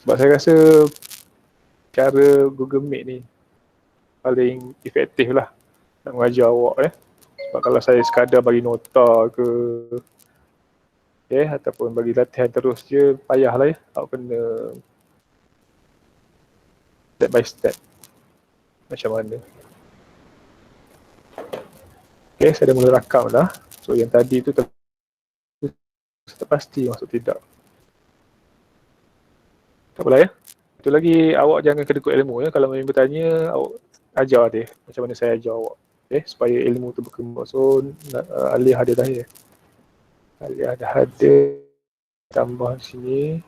Sebab saya rasa cara Google Meet ni paling efektif lah nak mengajar awak Sebab kalau saya sekadar bagi nota ke ataupun bagi latihan terus je, payah lah awak kena step by step macam mana. Saya dah mula rakam dah. So yang tadi tu pasti masuk tidak. Tak apalah Itu lagi awak jangan kedekut ilmu Kalau member tanya, awak ajar dia macam mana saya ajar awak. Supaya ilmu tu berkembang. So Alih ada dah Alih ada tambah sini.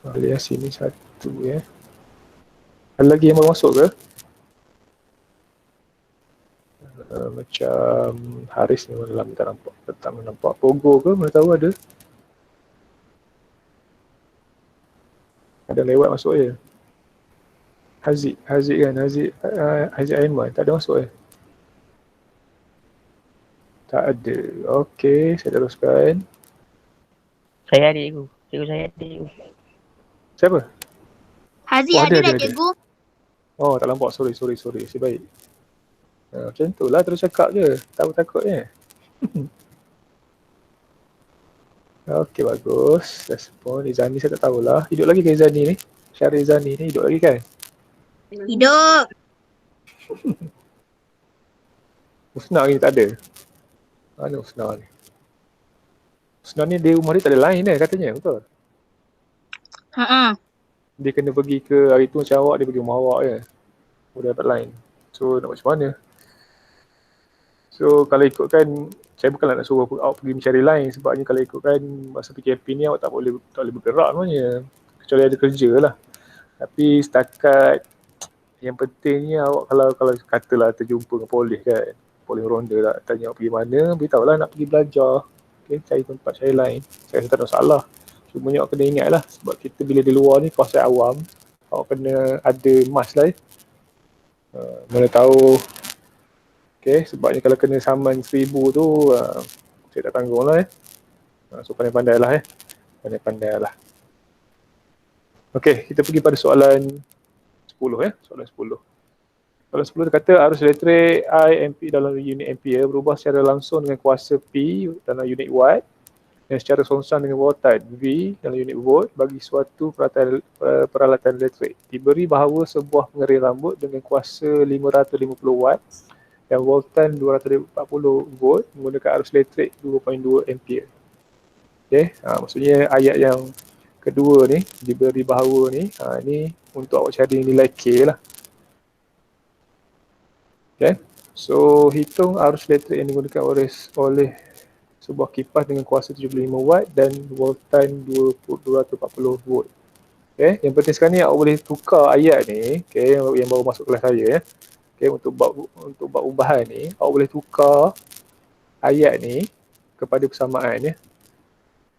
Alih sini satu Ada lagi yang baru masuk ke? Macam Haris ni malam tak nampak. Pogo ke? Mana tahu ada. Ada lewat masuk je. Haziq kan? Haziq Aiman tak ada masuk Tak ada. Okey, saya teruskan. Saya ada cikgu. Cikgu saya ada cikgu. Siapa? Haziq ada dah cikgu. Oh, tak nampak. Sorry. Si baik. Macam tu lah, terus cakap je. Takut Okey, bagus. Respon Izani saya tak tahulah. Hidup lagi ke Izani ni? Syarif Izani ni hidup lagi kan? Hidup. Husna ni tak ada. Mana Husna ni? Husna ni dia rumah dia tak ada line katanya, betul? Dia kena pergi ke hari tu macam awak, dia pergi rumah awak Boleh dapat line. So nak macam mana? So kalau ikutkan, saya bukanlah nak suruh awak pergi mencari line, sebabnya kalau ikutkan masa PKP ni awak tak boleh bergerak sebenarnya. Kecuali ada kerja lah. Tapi setakat yang pentingnya awak kalau katalah terjumpa dengan polis kan, polis ronda lah, tanya awak pergi mana, beritahulah nak pergi belajar. Cari tempat cari line. Saya rasa tak ada masalah. Cumanya awak kena ingat lah, sebab kita bila di luar ni kawasan awam, awak kena ada mask lah mana tahu. Sebabnya kalau kena saman 1,000 tu, saya tak tanggung lah so pandai-pandai lah pandai-pandai lah. Kita pergi pada soalan 10 soalan 10. Soalan 10 dia kata arus elektrik I MP dalam unit ampere berubah secara langsung dengan kuasa P dalam unit watt dan secara songsang dengan voltan V dalam unit volt bagi suatu peralatan elektrik. Diberi bahawa sebuah pengeras rambut dengan kuasa 550 watt dan voltan 240 volt menggunakan arus elektrik 2.2 ampere. Maksudnya ayat yang kedua ni, diberi bahawa ni, ni untuk awak cari nilai K lah. So hitung arus elektrik yang digunakan oleh sebuah kipas dengan kuasa 75 watt dan voltan 240 volt. Yang penting sekarang ni awak boleh tukar ayat ni, yang baru masuk kelas saya untuk buat ubahan ni, awak boleh tukar ayat ni kepada persamaan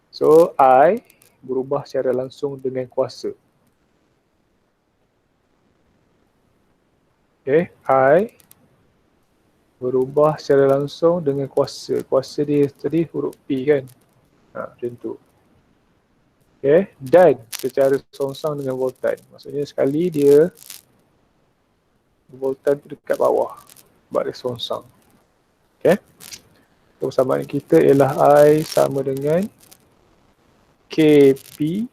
So I berubah secara langsung dengan kuasa. I berubah secara langsung dengan kuasa. Kuasa dia tadi huruf P kan? Macam tu. Dan secara songsang dengan voltan. Maksudnya sekali dia voltan tu dekat bawah. Sebab dia songsang. Persamaan kita ialah I sama dengan KP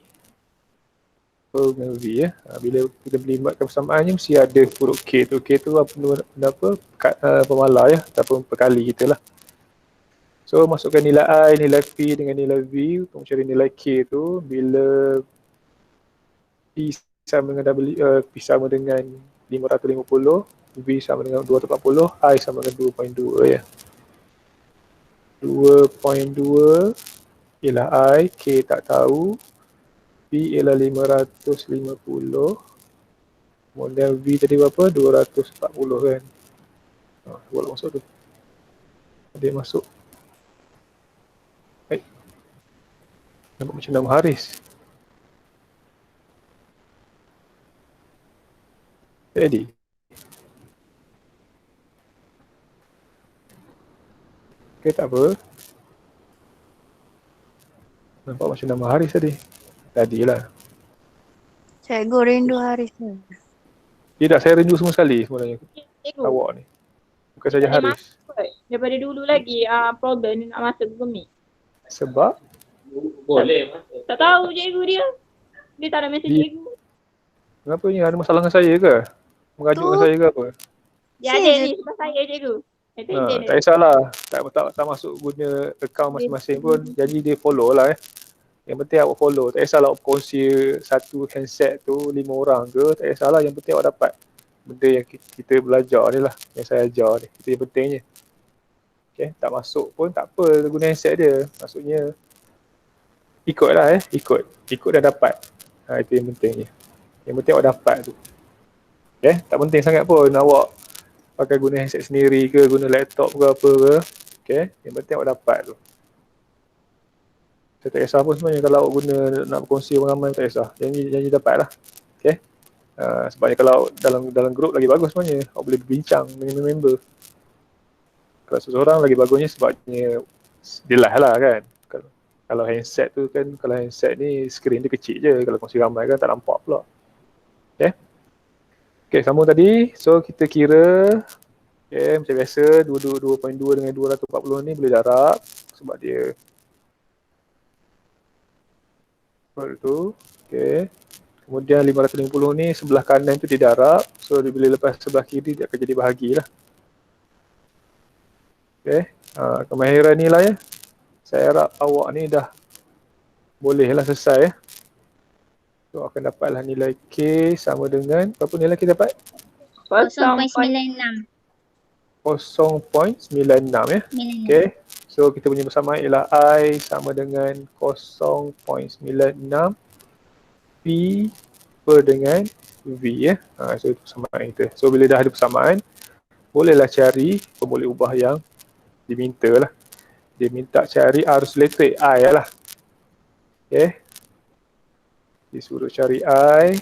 dengan V Bila kita melibatkan persamaannya mesti ada huruf K tu. K tu pemalar ataupun perkali kita lah. So masukkan nilai I, nilai P dengan nilai V untuk mencari nilai K tu. Bila P sama dengan P sama dengan 550, V sama dengan 240, I sama dengan 2.2 2.2 ialah I, K tak tahu, P ialah 550, kemudian V tadi berapa? 240 kan. Boleh masuk tu. Dia masuk. Baik. Nampak macam nama Haris. Jadi. Tak apa. Nampak macam nama Haris tadi. Tadilah. Cikgu rindu Haris ni. Tidak, saya rindu semua sekali sebenarnya Cikgu, awak ni. Bukan dia saja tak boleh Haris. masuk kot. Daripada dulu lagi problem dia nak masuk Google Meet. Sebab Tak tahu cikgu dia. Dia tak ada mesej Dia- cikgu. kenapa ni, ada masalah dengan saya ke? Mengajukkan Tu. saya ke apa? Dia ada ni sebab saya cikgu. Tak kisahlah, tak masuk guna akaun masing-masing pun, jadi dia follow lah. Yang penting awak follow, tak kisahlah awak kongsi satu handset tu 5 orang ke, tak kisahlah, yang penting awak dapat benda yang kita belajar ni lah, yang saya ajar ni, itu yang pentingnya. Okay, tak masuk pun tak apa, guna handset dia, maksudnya ikutlah ikut dan dapat. Itu yang pentingnya. Yang penting awak dapat tu. Okay, tak penting sangat pun awak pakai guna handset sendiri ke, guna laptop ke apa ke. Okay, yang penting awak dapat tu. Saya tak kisah pun sebenarnya kalau awak guna nak berkongsi orang ramai, tak kisah. Janji dapat lah. Okay. Sebabnya kalau dalam grup lagi bagus sebenarnya. Awak boleh berbincang dengan member. Kalau seseorang lagi bagusnya sebabnya dia live lah kan. Kalau handset tu kan, kalau handset ni skrin dia kecil je. Kalau kongsi ramai kan tak nampak pula. Okay. Okay, sambung tadi. So kita kira macam biasa 2.2 dengan 240 ni boleh darab sebab dia tu. Okay. Kemudian 550 ni sebelah kanan tu dia darab. So bila lepas sebelah kiri dia akan jadi bahagi lah. Okay. Kemahiran ni lah ya. Saya harap awak ni dah boleh lah selesai ya. So akan dapatlah nilai K sama dengan berapa nilai kita dapat? 0.96. 0.96 ya. Okay. So kita punya bersamaan ialah I sama dengan 0.96 P per dengan V ya. So itu persamaan kita. So bila dah ada persamaan, bolehlah cari, boleh ubah yang diminta lah. Dia minta cari arus elektrik I lah. Okay. Disuruh cari I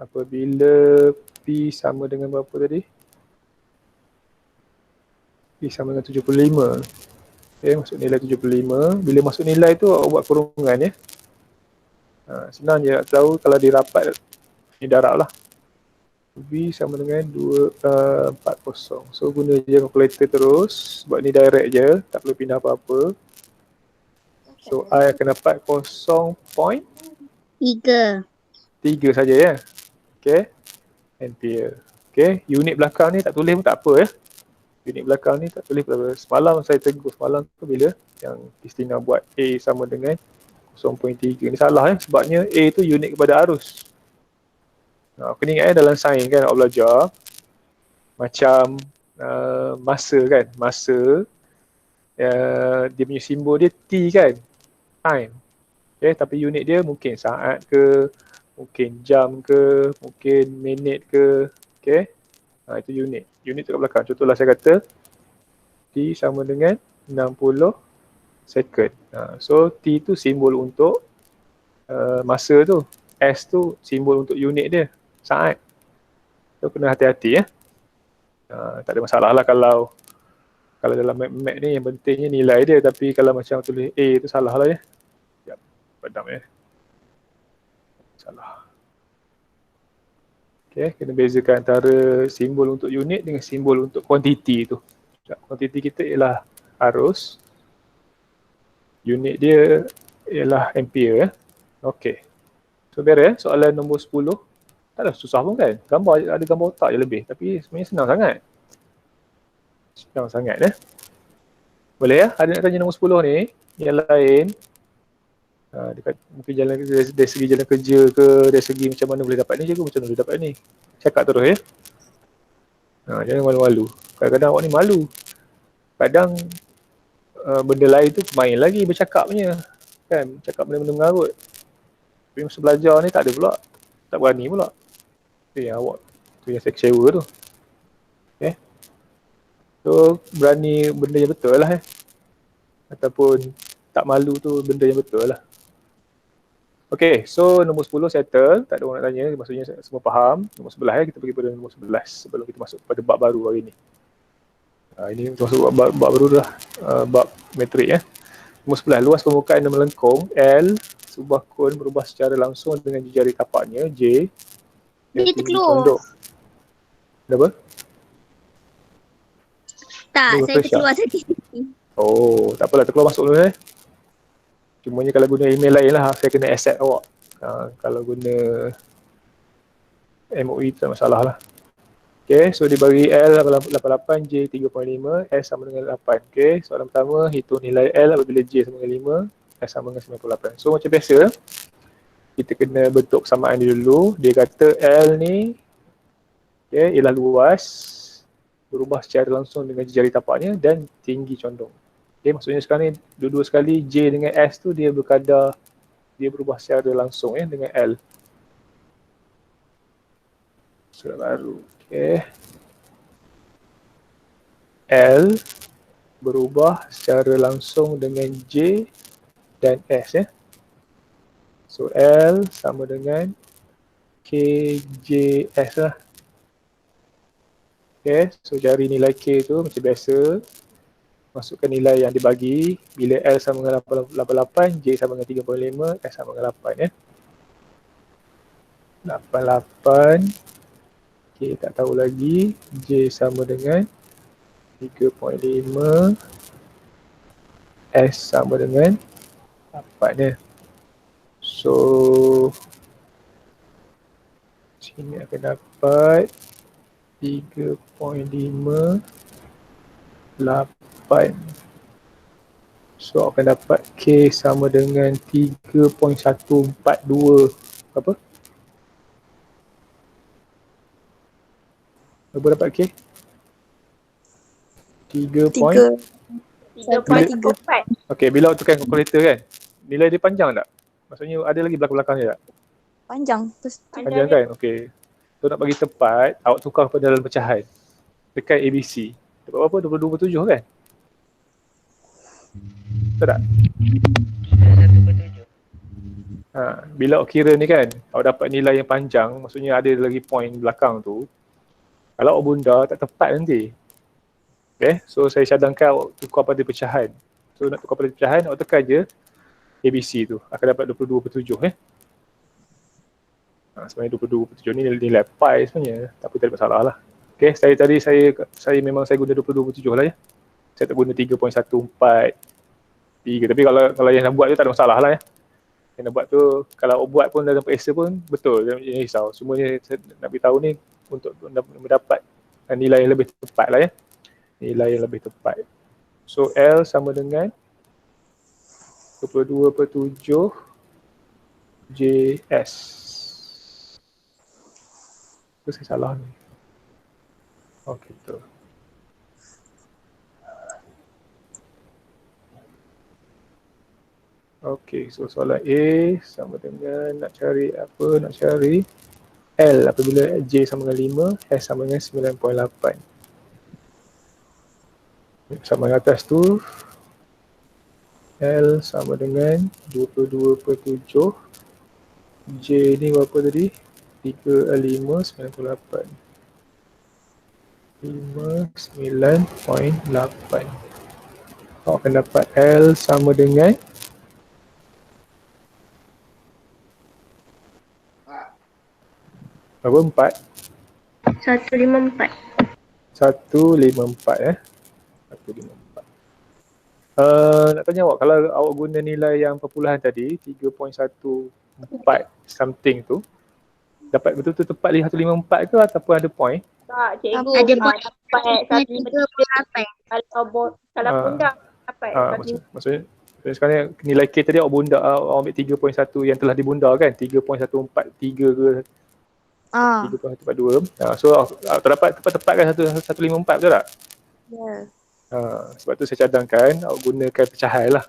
apabila P sama dengan berapa tadi? P sama dengan 75. Okay, masuk nilai 75. Bila masuk nilai tu awak buat kurungan ya. Senang je nak tahu kalau dirapat ni darab lah. V sama dengan 240. So guna je calculator terus. Sebab ni direct je, tak perlu pindah apa-apa. So I akan dapat 0.3 saja ya. Okay. Ampere. Okay. Unit belakang ni tak tulis pun tak apa ya. Unit belakang ni tak tulis pun tak apa. Semalam saya tegur semalam tu bila yang Kristina buat A sama dengan 0.3. Ni salah ya. Sebabnya A tu unit kepada arus. Kena ingat dalam sains kan awak belajar macam masa kan. Masa dia punya simbol dia T kan. Time. Okay, tapi unit dia mungkin saat ke, mungkin jam ke, mungkin minit ke. Okay. Itu unit. Unit tu kat belakang. Contohlah saya kata T sama dengan 60 second. So T tu simbol untuk masa tu. S tu simbol untuk unit dia. Saat. So kena hati-hati ya. Tak ada masalah lah kalau dalam map ni yang pentingnya nilai dia. Tapi kalau macam tulis A tu salah lah ya. Sekejap. Padam ya. Salah. Okay, kena bezakan antara simbol untuk unit dengan simbol untuk kuantiti tu. Kuantiti kita ialah arus. Unit dia ialah ampere ya. Okey. So beres soalan nombor 10. Tak ada susah pun kan. Ada gambar otak je lebih. Tapi sebenarnya senang sangat. Senang sangat ya. Boleh ya? Ada nak tanya nombor 10 ni. Yang lain. Dekat mungkin dari segi jalan kerja ke, dari segi macam mana boleh dapat ni je ke, macam mana boleh dapat ni. Cakap terus ya. Jangan malu-malu. Kadang-kadang awak ni malu. Kadang benda lain tu main lagi bercakap punya. Kan, cakap benda-benda mengarut. Tapi masa belajar ni tak ada pula. Tak berani pula. Awak tu yang saya kecewa tu. Okay. So berani benda yang betul lah ataupun tak malu tu benda yang betul lah. Okay, so nombor 10 settle. Tak ada orang nak tanya, maksudnya semua faham. Nombor 11 kita pergi pada nombor 11 sebelum kita masuk pada bab baru hari ni. Ini masuk bab baru dah, bab metrik ya. Nombor 11, luas permukaan dan melengkung L sebuah kon berubah secara langsung dengan jari tapaknya J yang Dia tinggi terkeluar. condong. Kenapa? Tak, Dia saya refresh terkeluar tadi. Oh, tak apalah, terkeluar masuk dulu Cumanya kalau guna email lain lah, saya kena accept awak. Kalau guna MOE tu tak masalah lah. Okay, so dia bagi L 88, J 3.5, S sama dengan 8. Okay, soalan pertama, hitung nilai L apabila J sama dengan 5, S sama dengan 98. So macam biasa, kita kena bentuk persamaan dia dulu. Dia kata L ni, okay, ialah luas, berubah secara langsung dengan jari tapaknya dan tinggi condong. Okay, maksudnya sekarang ni, dua-dua sekali J dengan S tu dia berkadar, dia berubah secara langsung dengan L. Soalan baru. Okay. L berubah secara langsung dengan J dan S So L sama dengan KJS lah. Okay, so cari nilai K tu macam biasa. Masukkan nilai yang dibagi. Bila L sama dengan 88, J sama dengan 3.5, S sama dengan 8 88, K tak tahu lagi. J sama dengan 3.5, S sama dengan 8 So sini akan dapat 3.5, 8. So akan dapat K sama dengan 3.142. Apa? Berapa dapat K? 3. 3.34. Okay, bila awak tukar kalkulator kan, nilai dia panjang tak? Maksudnya ada lagi belakang-belakang dia tak? Panjang. Terus Panjang kan? Okay. So nak bagi tepat, awak tukar pada dalam pecahan. Tekan ABC. Dapat berapa? 22/7 kan? Betul tak? 1/7. Bila awak kira ni kan, awak dapat nilai yang panjang, maksudnya ada lagi point belakang tu. Kalau awak bunda, tak tepat nanti. Okay, so saya cadangkan awak tukar pada pecahan. So nak tukar pada pecahan, awak tekan je ABC tu. Akan dapat 22/7 sebenarnya 22/7 ni nilai pi sebenarnya. Tapi tak ada masalah lah. Okay, saya memang saya guna 22/7 lah Saya tak guna 3.143. Tapi kalau yang nak buat tu tak ada masalah lah Yang nak buat tu, kalau awak buat pun dalam periksa pun betul, jangan risau. Semuanya saya nak beritahu ni untuk mendapat nilai yang lebih tepat lah Nilai yang lebih tepat. So L sama dengan 22/7 JS. Itu saya salah ni. Okay, betul. Okay, so soalan A sama dengan nak cari apa? Nak cari L apabila J sama dengan 5, S sama dengan 9.8. Sama yang atas tu, L sama dengan 22/7, J ni berapa tadi? 3.5, 98. 9.8. Awak akan dapat L sama dengan berapa? 4? 154. 154 154. Nak tanya awak, kalau awak guna nilai yang perpuluhan tadi 3.14 something tu, dapat betul-betul tepat 154 ke ataupun ada point? Tak, cikgu. Ada buat dapat 153. Kalau bunda dapat. Maksudnya sekarang nilai K tadi awak bunda, awak ambil 3.1 yang telah dibunda kan, 3.143 ke 3.142. So terdapat tepat-tepat kan 154, betul tak? Ya. Sebab tu saya cadangkan awak gunakan pecahan lah.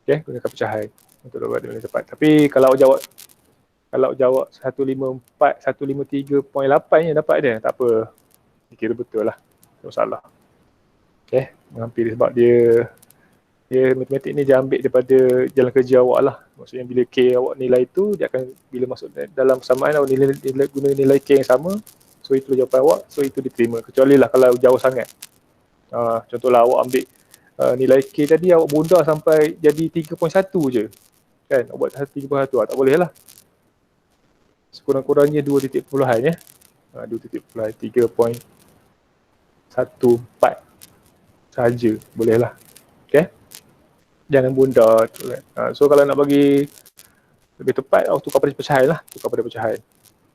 Okay, gunakan pecahan untuk dapat nilai tepat. Tapi kalau awak jawab 154, 153.8 yang dapat dia, tak apa. Kira betul lah. Tak masalah. Okay, menghampiri sebab dia matematik ni dia ambil daripada jalan kerja awak lah. Maksudnya bila K awak nilai tu, dia akan bila masuk dalam persamaan awak guna nilai K yang sama, so itu jawapan awak, so itu diterima. Kecuali lah kalau jauh sangat. Contohlah awak ambil nilai K tadi awak bunda sampai jadi 3.1 je. kan, nak buat 3/1 tak boleh lah. Sekurang-kurangnya 2 titik perpuluhan ya. 2 titik perpuluhan 3.14 sahaja boleh lah. Okay, jangan bunda tu kan. So kalau nak bagi lebih tepat, tukar pada pecahan lah, tukar pada pecahan.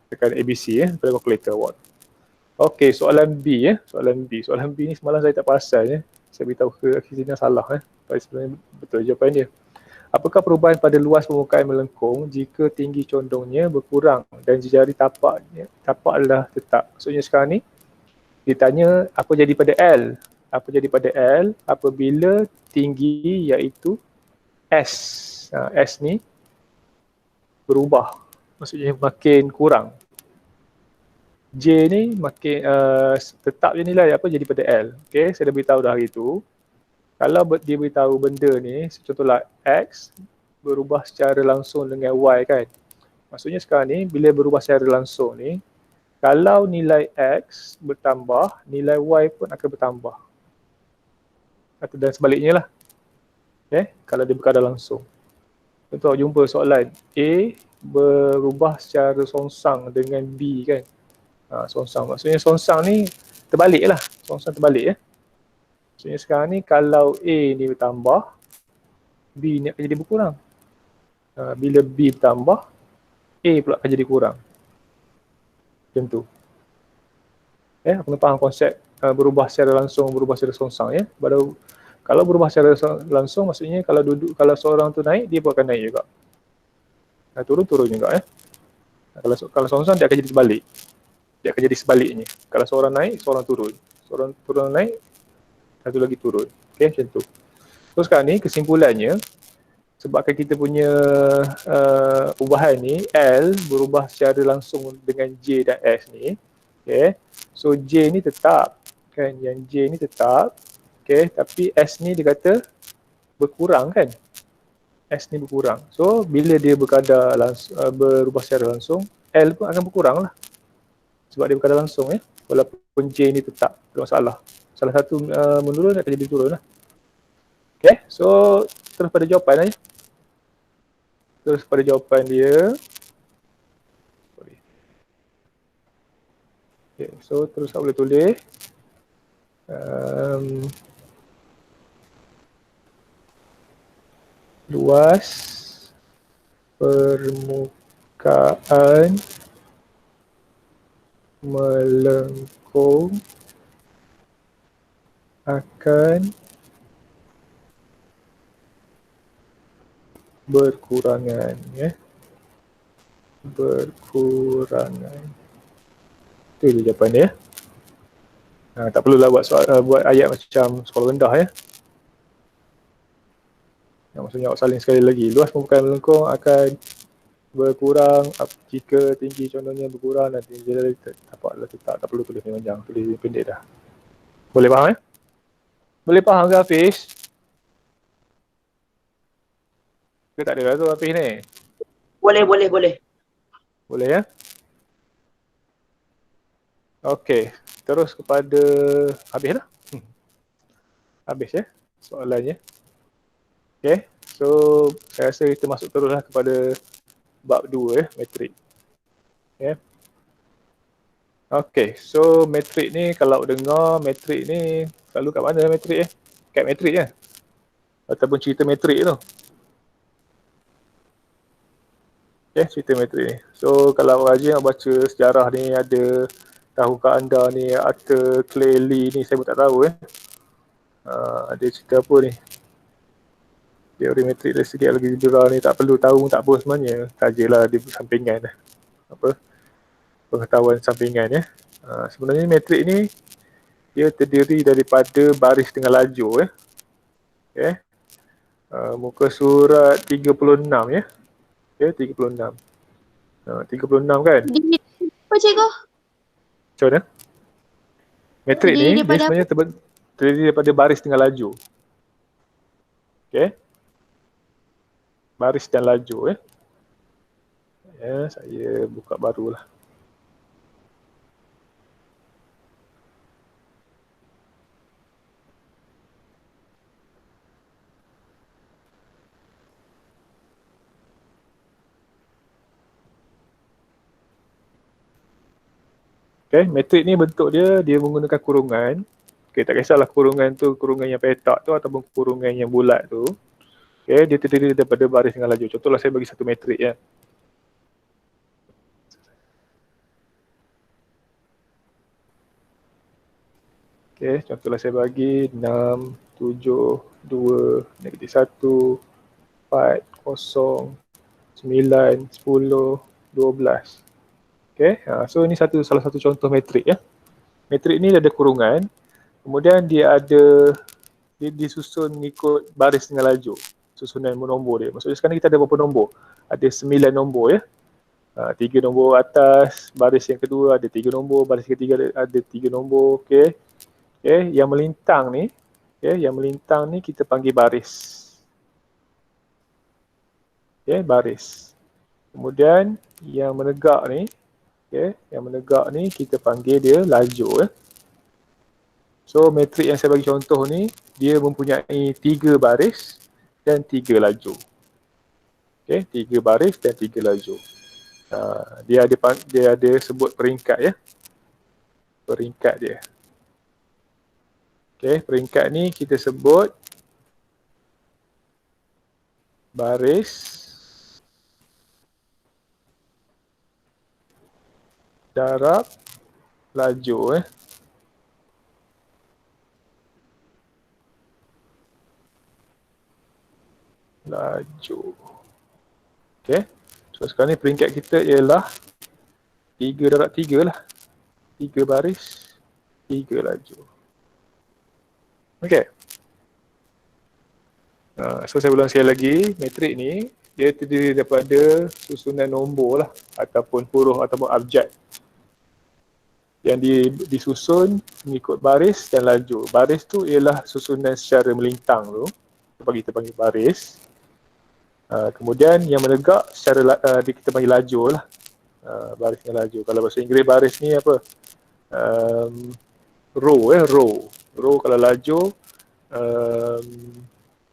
Tekan ABC pada calculator awak. Okey, soalan B soalan B. Soalan B ni semalam saya tak perasan Saya beritahu ke Akhizina salah Tapi sebenarnya betul jawapan dia. Apakah perubahan pada luas permukaan melengkung jika tinggi condongnya berkurang dan jari tapak adalah tetap? Maksudnya sekarang ni ditanya apa jadi pada L? Apa jadi pada L apabila tinggi iaitu S. S ni berubah. Maksudnya makin kurang. J ni makin tetap je nilai apa jadi pada L. Okey, saya dah beritahu dah hari tu. Kalau dia beritahu benda ni, contohlah X berubah secara langsung dengan Y kan. Maksudnya sekarang ni bila berubah secara langsung ni, kalau nilai X bertambah, nilai Y pun akan bertambah. Atau dan sebaliknya lah. Okay? Kalau dia berkadar langsung. Contoh jumpa soalan A berubah secara songsang dengan B kan. Songsang. Maksudnya songsang ni terbalik lah. Songsang terbalik Maksudnya sekarang ni kalau A ni bertambah, B ni akan jadi berkurang. Bila B bertambah, A pula akan jadi kurang. Macam tu. Kena faham konsep berubah secara langsung, berubah secara songsang Baru kalau berubah secara langsung maksudnya kalau seorang tu naik, dia pun akan naik juga. Turun juga Kalau songsang dia akan jadi terbalik. Dia akan jadi sebaliknya. Kalau seorang naik, seorang turun. Seorang turun naik, satu lagi turun. Okey, macam tu. So sekarang ni kesimpulannya, sebabkan kita punya ubahan ni, L berubah secara langsung dengan J dan S ni. Okay. So J ni tetap. Kan, yang J ni tetap. Okay. Tapi S ni dia kata berkurang kan. S ni berkurang. So bila dia berubah secara langsung, L pun akan berkurang lah. Sebab dia berkadar langsung walaupun J ni tetap, tak ada masalah. Salah satu menurun akan jadi turun lah. Okay, so terus pada jawapan Terus pada jawapan dia. Okay, so terus saya boleh tulis. Luas permukaan melengkung akan berkurangan berkurangan. Itu je jawapan dia. Tak perlulah buat ayat macam sekolah rendah Maksudnya awak salin sekali lagi. Luas permukaan melengkung akan berkurang jika tinggi contohnya berkurang dan tinggi jari tapaklah tetap. Tak perlu tulis panjang, tulis pendek dah. Boleh faham Boleh faham ke Hafiz? Ke tak ada lah tu Hafiz ni? Boleh. Boleh Okey, terus kepada habis lah. Habis soalannya. Okey, so saya rasa kita masuk teruslah kepada bab 2 metrik. Okey, so metrik ni kalau dengar metrik ni selalu kat mana metrik Kat metrik ataupun cerita metrik tu. Okey, cerita metrik ni. So kalau rajin nak baca sejarah ni, ada tahukah anda ni Arthur Clay Lee ni, saya pun tak tahu ada cerita apa ni. Teori metrik dari segi algebra ni tak perlu tahu tak apa sebenarnya. Sajalah dia sampingan pengetahuan sampingan sebenarnya metrik ni dia terdiri daripada baris dengan lajur muka surat 36 36 36 kan. Apa cikgu? Macam mana? Metrik ni dia sebenarnya terdiri daripada baris dengan lajur. Baris dan lajur saya buka barulah. Okay, matrik ni bentuk dia menggunakan kurungan. Okay, tak kisahlah kurungan tu kurungan yang petak tu ataupun kurungan yang bulat tu. Okay, dia terdiri daripada baris dengan laju. Contohlah saya bagi satu matrik ya. Okay, contohlah saya bagi 6, 7, 2, -1, 4, 0, 9, 10, 12. Okay, so ini salah satu contoh matrik ya. Matrik ni ada kurungan, kemudian dia disusun mengikut baris dengan laju, susunan nombor dia. Maksudnya sekarang kita ada berapa nombor? Ada 9 nombor ya. 3 nombor atas, baris yang kedua ada 3 nombor, baris ketiga ada 3 nombor, okey. Okay, yang melintang ni kita panggil baris. Okay, baris. Kemudian yang menegak ni, kita panggil dia laju ya. So matrik yang saya bagi contoh ni dia mempunyai 3 baris dan 3 laju. Okay, 3 baris dan 3 laju. Dia ada sebut peringkat ya. Peringkat dia. Okay, peringkat ni kita sebut baris darab laju laju. Okay, so sekarang ni peringkat kita ialah 3 darab 3 lah. 3 baris, 3 laju. Okay. So saya ulang sekali lagi, matrik ni dia terdiri daripada susunan nombor lah ataupun huruf ataupun abjad yang disusun mengikut baris dan laju. Baris tu ialah susunan secara melintang tu, kita panggil baris. Kemudian yang menegak secara kita panggil laju lah. Baris dan laju. Kalau bahasa Inggeris baris ni apa? Row. Row kalau laju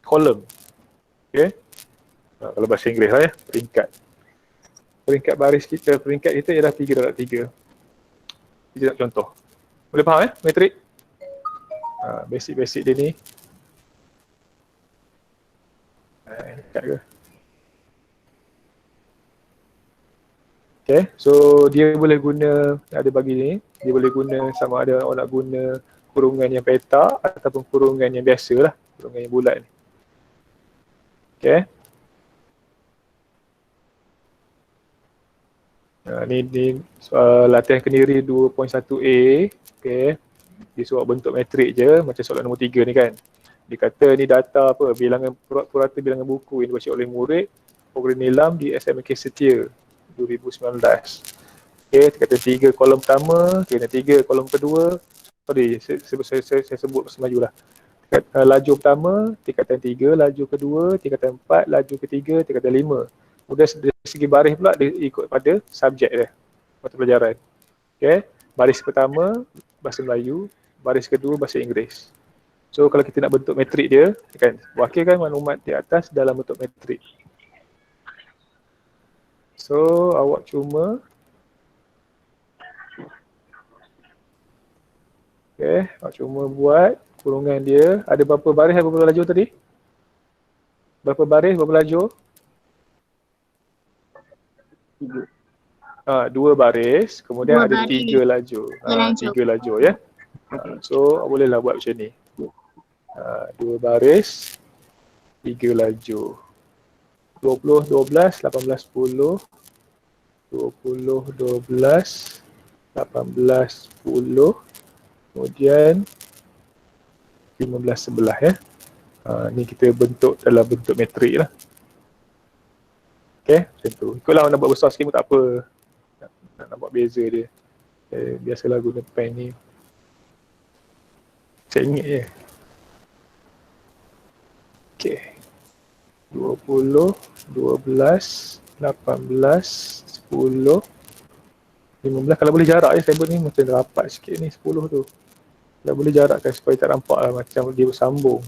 column. Okay. Kalau bahasa Inggeris lah ya, peringkat. Peringkat kita ialah 3 darab 3. Kita nak contoh. Boleh faham ya matrik? Basic dia ni. Dekat ke? Okay, so dia boleh guna, ada bagi ni, dia boleh guna sama ada orang nak guna kurungan yang petak ataupun kurungan yang biasa lah, kurungan yang bulat ni. Okay. Ni soal latihan kendiri 2.1A. Okay. Dia suruh bentuk matrik je macam soalan nombor 3 ni kan. Dia kata ni data apa, bilangan purata bilangan buku yang dibaca oleh murid program nilam di SMK Setia 2019. Okay, dia kata 3 kolom pertama, kena 3 kolom kedua. Sorry, saya sebut bahasa Melayu lah. Laju pertama, tingkatan 3, laju kedua, tingkatan 4, laju ketiga, tingkatan 5. Kemudian dari segi baris pula dia ikut pada subjek dia, mata pelajaran. Okay, baris pertama bahasa Melayu, baris kedua bahasa Inggeris. So kalau kita nak bentuk matrik dia, kan, wakilkan maklumat di atas dalam bentuk matrik. So awak cuma buat kurungan dia. Ada berapa baris, berapa laju tadi? Berapa baris, berapa laju? 2 baris, kemudian ada 3 laju. 3 laju ya. So bolehlah buat macam ni. 2 baris, 3 laju. 20, 12, 18, 10. 20, 12, 18, 10. Kemudian 15 sebelah ya. Ni kita bentuk dalam bentuk matrik lah. Okay, macam tu. Ikutlah nak buat besar sikit pun tak apa. Nak buat beza dia. Biasalah guna pen ni. Saya ingat je. Okay. 20, 12, 18, 10, 15. Kalau boleh jarak je saya buat ni macam rapat sikit ni 10 tu. Kalau boleh jarakkan supaya tak nampak lah macam dia bersambung.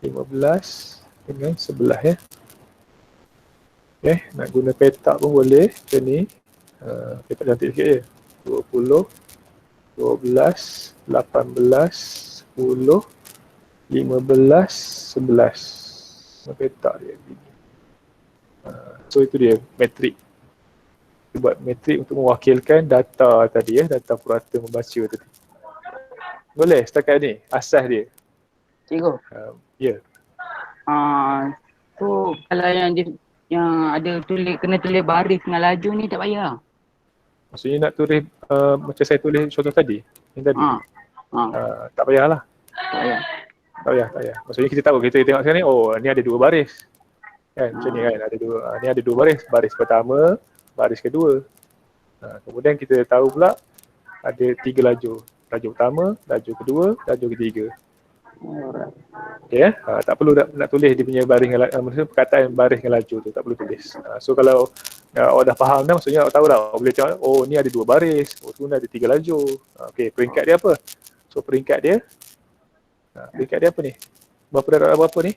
15 dengan sebelah ya. Okay, nak guna petak pun boleh macam ni. Petak cantik sikit je. 20, 12, 18, 10, 15, 11. Petak dia begini. So itu dia metrik. Kita buat metrik untuk mewakilkan data tadi data purata membaca tadi. Boleh setakat ni asas dia. Cikgu. Ya. Tu kalau yang ada kena tulis baris dengan laju ni tak payah. Maksudnya nak tulis macam saya tulis contoh tadi. Yang tadi. Tak payahlah. Tak payah. Maksudnya kita tahu, kita tengok sekarang ni, oh ni ada 2 baris. Kan macam ni kan, ni ada 2 baris. Baris pertama, baris kedua. Kemudian kita tahu pula ada 3 lajur. Lajur pertama, lajur kedua, lajur ketiga. Okay, tak perlu nak tulis dia punya baris dengan maksudnya perkataan baris dengan lajur tu tak perlu tulis. So kalau awak dah faham dah, maksudnya awak tahu dah, awak boleh tengok, oh ni ada 2 baris, oh tu ada 3 lajur. Okay, peringkat dia apa? So peringkat dia apa ni? Berapa darab berapa ni?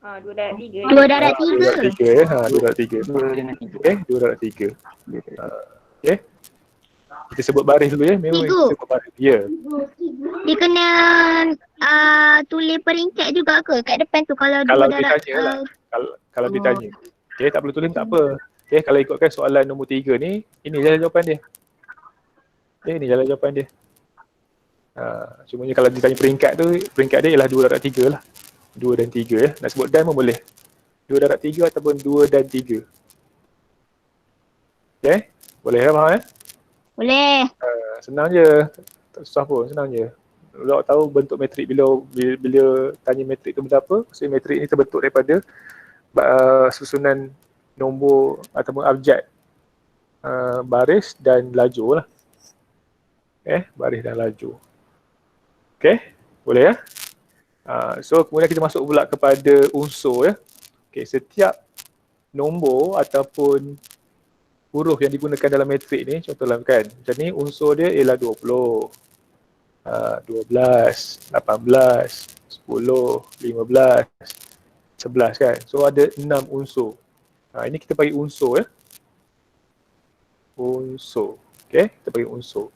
2 darab 3. 2 darab 3. 2 darab 3 ya. 2 darab 3. Okay, 2 darab 3. Okay. Kita sebut baris dulu ya. Memang kita sebut baris. Ya. Dia kena tulis peringkat juga ke kat depan tu kalau Kalau 2 darab ditanya lah. Kalau ditanya. Okay, tak perlu tulis tak apa. Okay, kalau ikutkan soalan nombor 3 ni, ini jalan jawapan dia. Okay, ini jalan jawapan dia. Cumanya kalau ditanya peringkat tu, peringkat dia ialah 2 darab 3 lah. 2 dan 3 ya. Nak sebut dan pun boleh. 2 darab 3 ataupun 2 dan 3. Okay, boleh ya faham boleh. Senang je. Tak susah pun, senang je. Kalau awak tahu bentuk matrik bila tanya matrik tu benda apa, maksudnya matrik ni terbentuk daripada susunan nombor ataupun abjad baris dan lajur lah. Okay, baris dan lajur. Okay, boleh ya? So kemudian kita masuk pula kepada unsur ya. Okay, setiap nombor ataupun huruf yang digunakan dalam matrik ni, contohlah kan, macam ni unsur dia ialah 20, 12, 18, 10, 15, 11 kan. So ada 6 unsur. Ini kita bagi unsur ya. Unsur. Okay, kita bagi unsur.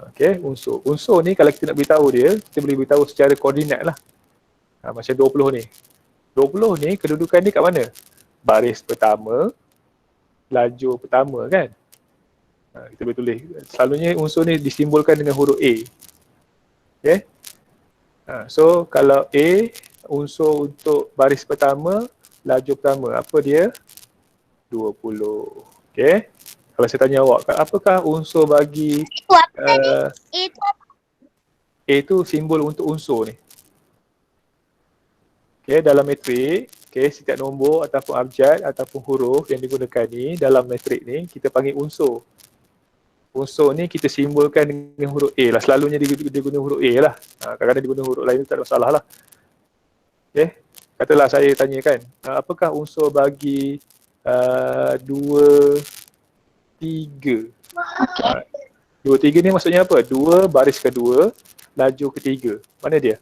Okay, unsur. Unsur ni kalau kita nak beritahu dia, kita boleh beritahu secara koordinat lah. Macam 20 ni. 20 ni kedudukan ni kat mana? Baris pertama, lajur pertama kan. Kita boleh tulis. Selalunya unsur ni disimbolkan dengan huruf A. Okay. So kalau A, unsur untuk baris pertama, lajur pertama, apa dia? 20. Okay. Kalau saya tanya awak, apakah unsur bagi A tu simbol untuk unsur ni? Okay, dalam matrik, okay, setiap nombor ataupun abjad ataupun huruf yang digunakan ni dalam matrik ni kita panggil unsur. Unsur ni kita simbolkan dengan huruf A lah. Selalunya dia guna huruf A lah. Kadang-kadang dia guna huruf lain tu tak ada masalah lah. Okay, katalah saya tanyakan, apakah unsur bagi 2, 3? 2, 3 ni maksudnya apa? 2 baris kedua, lajur ketiga. Mana dia?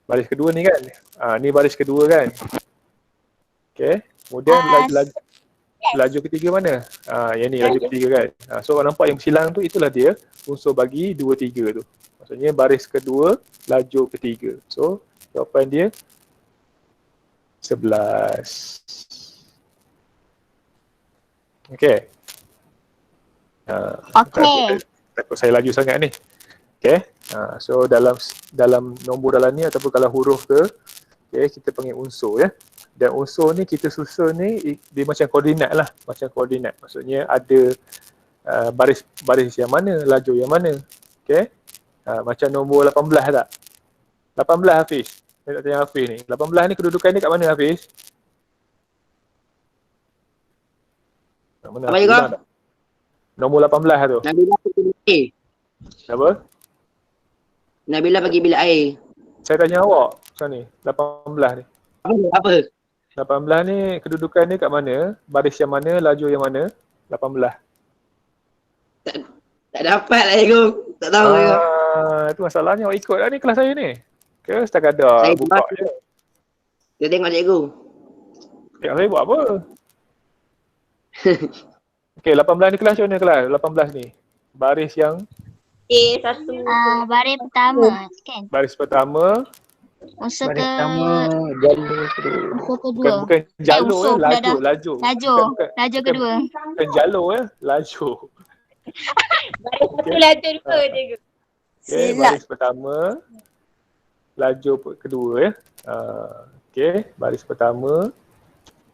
Baris kedua ni kan? Ni baris kedua kan? Okay. Kemudian lajur ketiga mana? Yang ni lajur ketiga kan? So awak nampak yang bersilang tu, itulah dia unsur bagi 2, 3 tu. Maksudnya baris kedua, lajur ketiga. So jawapan dia 11. Okay. Takut saya laju sangat ni. Okay. So dalam nombor dalam ni ataupun kalau huruf ke, okay, kita panggil unsur ya. Dan unsur ni kita susun ni dia macam koordinat lah, macam koordinat. Maksudnya ada baris yang mana, lajur yang mana. Okay. Macam nombor 18 tak? 18 Hafiz. Saya nak tanya Hafiz ni. 18 ni kedudukan ni kat mana Hafiz? Mana apa juga? Nombor 18 tu. Nabila bagi bilik air. Apa? Nabila bagi bilik air. Saya tanya awak macam ni, 18 ni. Apa? 18 ni kedudukan ni kat mana? Baris yang mana? Lajur yang mana? 18. Tak dapat lah cikgu. Tak tahu juga. Itu masalahnya awak ikut lah ni kelas saya ni. Ke setakat dah Saya buka je. Dia tengok cikgu. Saya buat apa? Okay, 18 ni kelas macam mana kelas? 18 ni. Baris yang satu. Baris pertama kan? baris pertama, Unsur Baris pertama, jalur kedua. unsur kedua. bukan jalur unsur pula dah. laju. Laju kedua. Bukan jalur laju. Baris satu laju dua cikgu. Okay, Silap. baris pertama, laju kedua okay, baris pertama,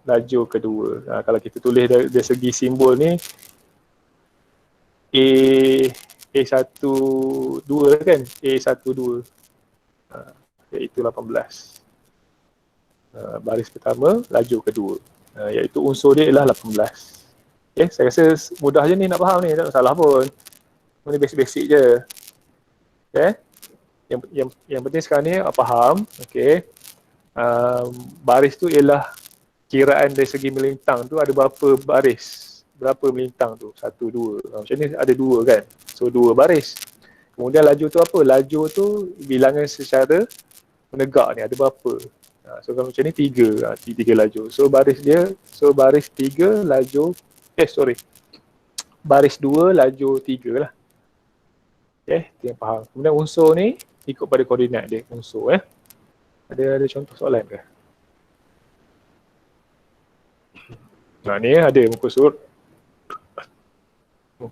laju kedua. Kalau kita tulis dari segi simbol ni A12 kan? A12. Iaitu 18. Baris pertama, laju kedua. Iaitu unsur dia ialah 18. Okay, saya rasa mudah je ni nak faham ni, tak salah pun. Ini basic-basic je. Okay. Yang penting sekarang ni faham. Okay. Baris tu ialah kiraan dari segi melintang tu ada berapa baris. Berapa melintang tu? 1, 2. Macam ni ada 2 kan? So 2 baris. Kemudian laju tu apa? Laju tu bilangan secara menegak ni ada berapa? So kalau macam ni 3. 3 laju. So baris dia, baris 3 laju, baris 2 laju 3 lah. Okay, tu yang faham. Kemudian unsur ni ikut pada koordinat dia, unsur Ada contoh soalan ke? Ni ada muka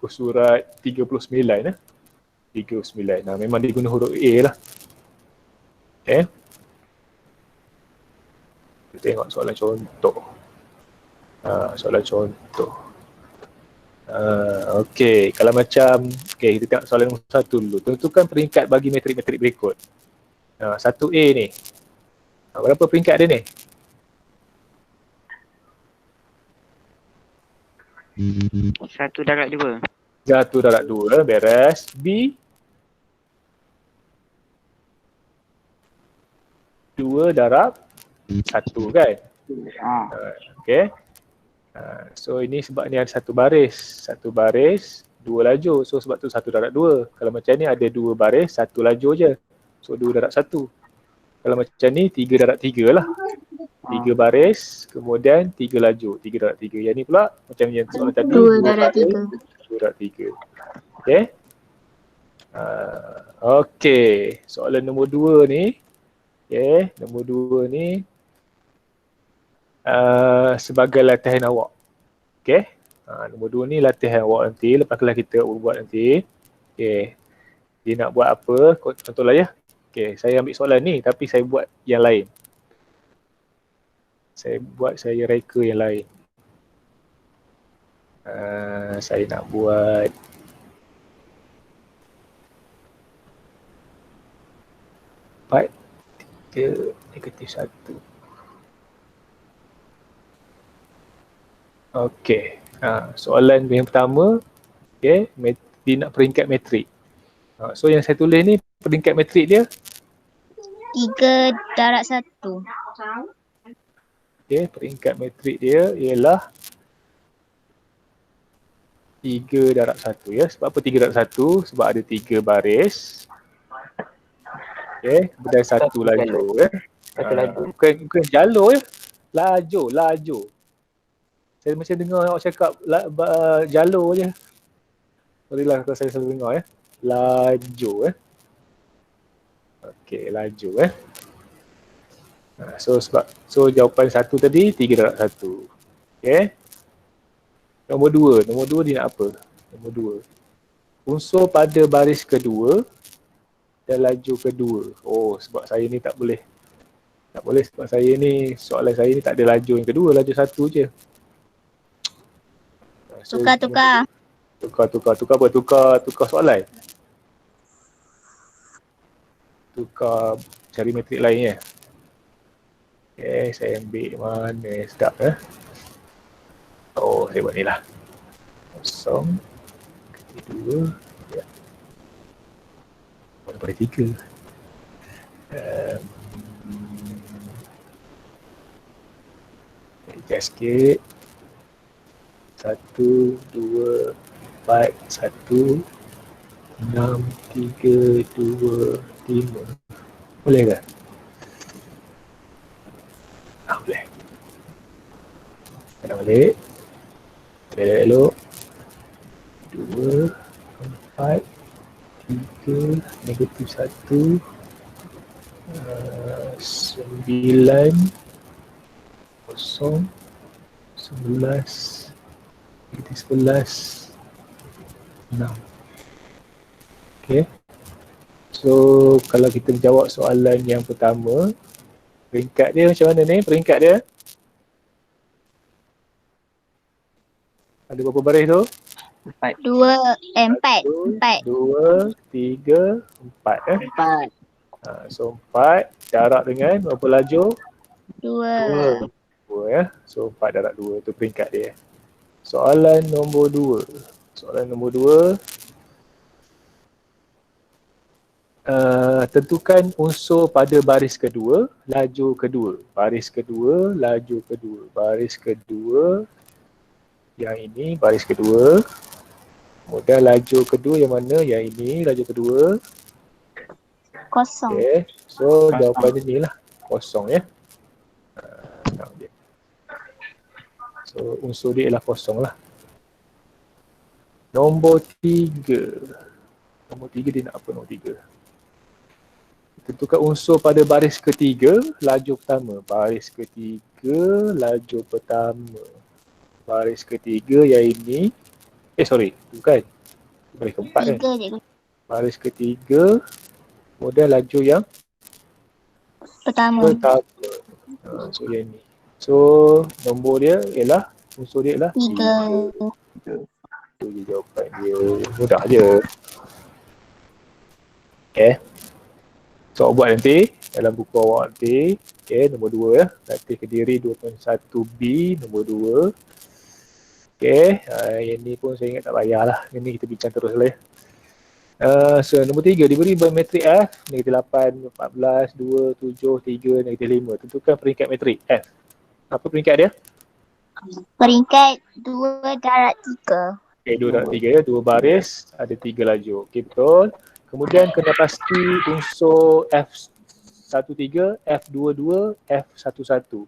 surat 39 39. Memang dia guna huruf A lah. Okay. Kita tengok soalan contoh. Soalan contoh. Okey, kalau macam kita tengok soalan nombor 1 dulu. Tentukan peringkat bagi metrik-metrik berikut. 1A ni. Berapa peringkat dia ni? 1/2. 1/2, beres. B 2/1 kan? Okey. So ini sebab ni ada satu baris, 2 laju. So sebab tu 1/2. Kalau macam ni ada 2 baris, 1 laju je. So 2/1. Kalau macam ni 3/3 lah. 3 baris, kemudian 3 laju, 3/3. Yang ni pula macam yang soalan tadi 2/3. 2/3. Okey. Okey, soalan nombor 2 ni. Okey, nombor 2 ni sebagai latihan awak. Okey. Nombor 2 ni latihan awak nanti, lepas kelas kita buat nanti. Okey. Dia nak buat apa? Contohlah ya. Okey, saya ambil soalan ni tapi saya buat yang lain. Saya reka yang lain. Saya nak buat -3 -1. Okey. Soalan yang pertama, okey, dia nak peringkat metrik. So yang saya tulis ni peringkat metrik dia 3/1. Okey, peringkat metrik dia ialah 3/1 ya. Sebab apa 3/1? Sebab ada 3 baris. Okey, kemudian 1 laju ya. Bukan jalur ya. Laju. Saya macam dengar awak cakap jalur je. Berilah kalau saya selalu dengar ya. Laju ya. Okey, laju ya. So jawapan 1 tadi 3/1. Okey. Nombor 2 dia nak apa? Nombor 2. Unsur pada baris kedua dan laju kedua. Oh, sebab saya ni tak boleh. Tak boleh sebab saya ni, soalan saya ni tak ada laju yang kedua, laju 1 je. So, Tukar. Tukar apa? Tukar soalan. Tukar cari metrik lain ya. Okay, saya ambil mana sedap ya. Oh, saya buat ni lah. 0, 2, ya. Pada 3. Adjust sikit. 1, 2, 4, 1, 6, 3, 2, 5. Boleh ke? Boleh. Kena balik. Elok-elok. 2, 4, 3, negatif 1, 9, 0, 11, negatif 11, 6. Okay. So kalau kita jawab soalan yang pertama, peringkat dia macam mana ni? Peringkat dia ada berapa baris tu? 4. 4. 2, 3, 4 eh? 4. So 4 jarak dengan berapa lajur? 2. 2 ya. So 4 darab 2 tu peringkat dia. Soalan nombor 2. Soalan nombor 2. Tentukan unsur pada baris kedua, laju kedua. Baris kedua, laju kedua. Baris kedua. Yang ini baris kedua. Kemudian laju kedua yang mana? Yang ini laju kedua. Kosong. Okay. So jawapan ni lah. Kosong ya. So unsur dia ialah kosong lah. Nombor 3. Nombor 3 dia nak apa nombor 3? Tentukan unsur pada baris ketiga, laju pertama. Baris ketiga, laju pertama. Baris ketiga yang ini. Bukan. Baris keempat kan? 3 je. Baris ketiga. Kemudian laju yang Pertama. So yang ni. So nombor dia ialah, unsur dia ialah 3. Itu je jawapan dia. Mudah je. Okay. So buat nanti dalam buku awak nanti. Okay, nombor 2 ya. Nanti Kediri 2.1B nombor 2. Okay, yang ni pun saya ingat tak payahlah. Yang ni kita bincang terus lah ya. So nombor 3 diberi matrik F, negatif 8, 14, 2, 7, 3, negatif 5. Tentukan peringkat matrik F. Apa peringkat dia? Peringkat 2 darab 3. Okay, 2 darab 3 ya. 2 baris, ada 3 laju. Okay, betul. Kemudian kena pasti unsur F13, F22, F11.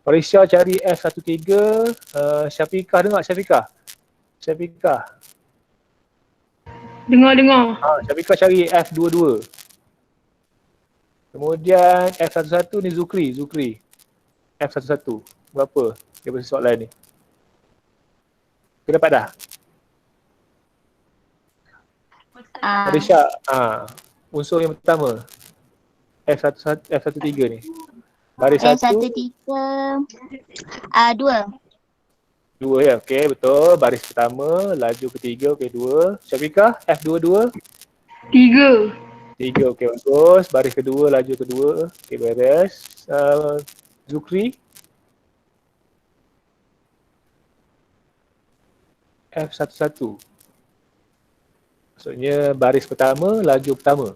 Malaysia cari F13. Syafiqah dengar Syafiqah? Syafiqah. Dengar. Syafiqah cari F22. Kemudian F11 ni Zukri. F11. Berapa daripada soalan ni? Kau dapat dah? Malaysia, unsur yang pertama. F13 ni. Baris 1. F13. 2. 2 ya, okey betul. Baris pertama, laju ketiga, okey 2. Syafiqah, F22. 3. 3, okey bagus. Baris kedua, laju kedua, okey beres. Zukri. F11. Maksudnya baris pertama, laju pertama.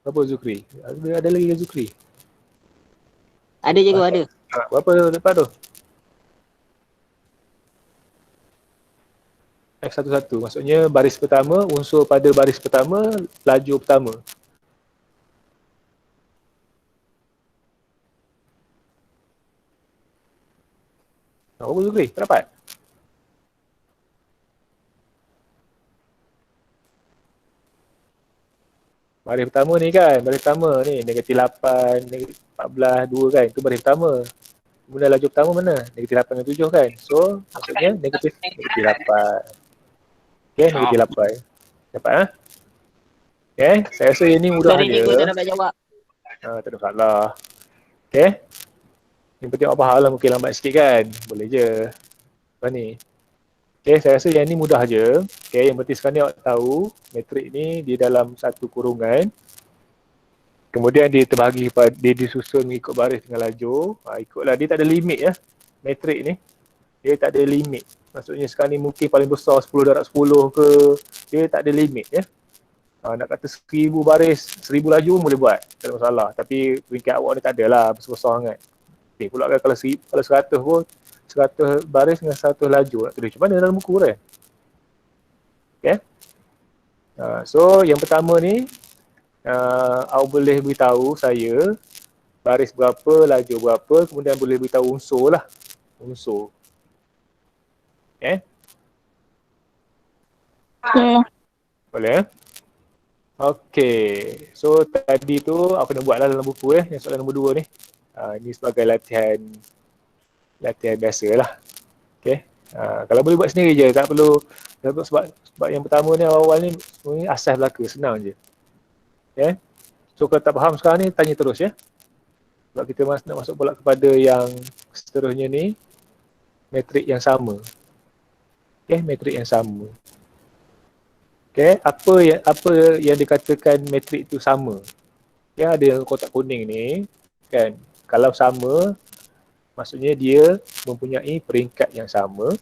Berapa Zukri? Ada lagi ke Zukri? Ada cikgu, ada. Berapa dapat tu? F11. Maksudnya baris pertama, unsur pada baris pertama, laju pertama. Berapa Zukri? Tak dapat? Baris pertama ni kan, baris pertama ni negatif 8, negatif 14, 2 kan, itu baris pertama. Kemudian laju pertama mana? Negatif 8 dan 7 kan. So maksudnya negatif 8. Okay, negatif 8. Dapat ha? Okay, saya rasa yang ni mudah Sorry je. cikgu, tak dapat jawab. Tak ada masalah. Okay. Yang penting awak faham lah, mungkin lambat sikit kan. Boleh je. Apa ni? Okay, saya rasa yang ni mudah je. Okay, yang penting sekarang ni awak tahu matrik ni di dalam satu kurungan. Kemudian dia terbahagi, dia disusun mengikut baris dengan laju. Ikutlah, dia tak ada limit ya. Matrik ni. Dia tak ada limit. Maksudnya sekarang ni mungkin paling besar 10 darab 10 ke. Dia tak ada limit ya. Nak kata 1000 baris, 1000 laju boleh buat. Tak ada masalah. Tapi peringkat awak ni tak ada lah besar-besar sangat. Okay, pula kan kalau 100 pun, 100 baris dengan 100 laju. Nak tulis macam mana dalam buku kan? Okay. So yang pertama ni, awak boleh beritahu saya baris berapa, laju berapa, kemudian boleh beritahu unsur lah. Unsur. Okay. Okay. Boleh eh? Okey. So tadi tu apa nak buatlah dalam buku yang soalan nombor 2 ni. Ini sebagai latihan biasa lah. Okey. Kalau boleh buat sendiri je, tak perlu sebab yang pertama ni awal-awal ni sebenarnya asas belaka, senang je. Okay. So kalau tak faham sekarang ni tanya terus ya. Sebab kita nak masuk pula kepada yang seterusnya ni, metrik yang sama. Okay, metrik yang sama. Okay, apa yang dikatakan metrik tu sama? Ya, ada kotak kuning ni kan. Kalau sama, maksudnya dia mempunyai peringkat yang sama.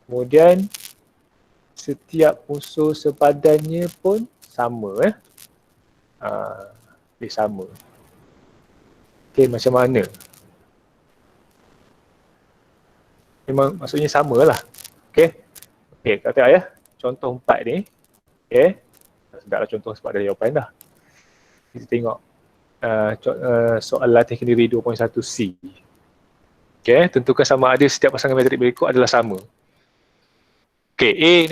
Kemudian setiap unsur sepadannya pun sama dia sama. Okay, macam mana? Memang maksudnya sama lah. Okay, kata ya. Contoh 4 ni. Okay, sedaplah contoh sebab ada jawapan dah. Kita tengok soal latih kendiri 2.1C. Okay, tentukan sama ada setiap pasangan metrik berikut adalah sama. Okay, A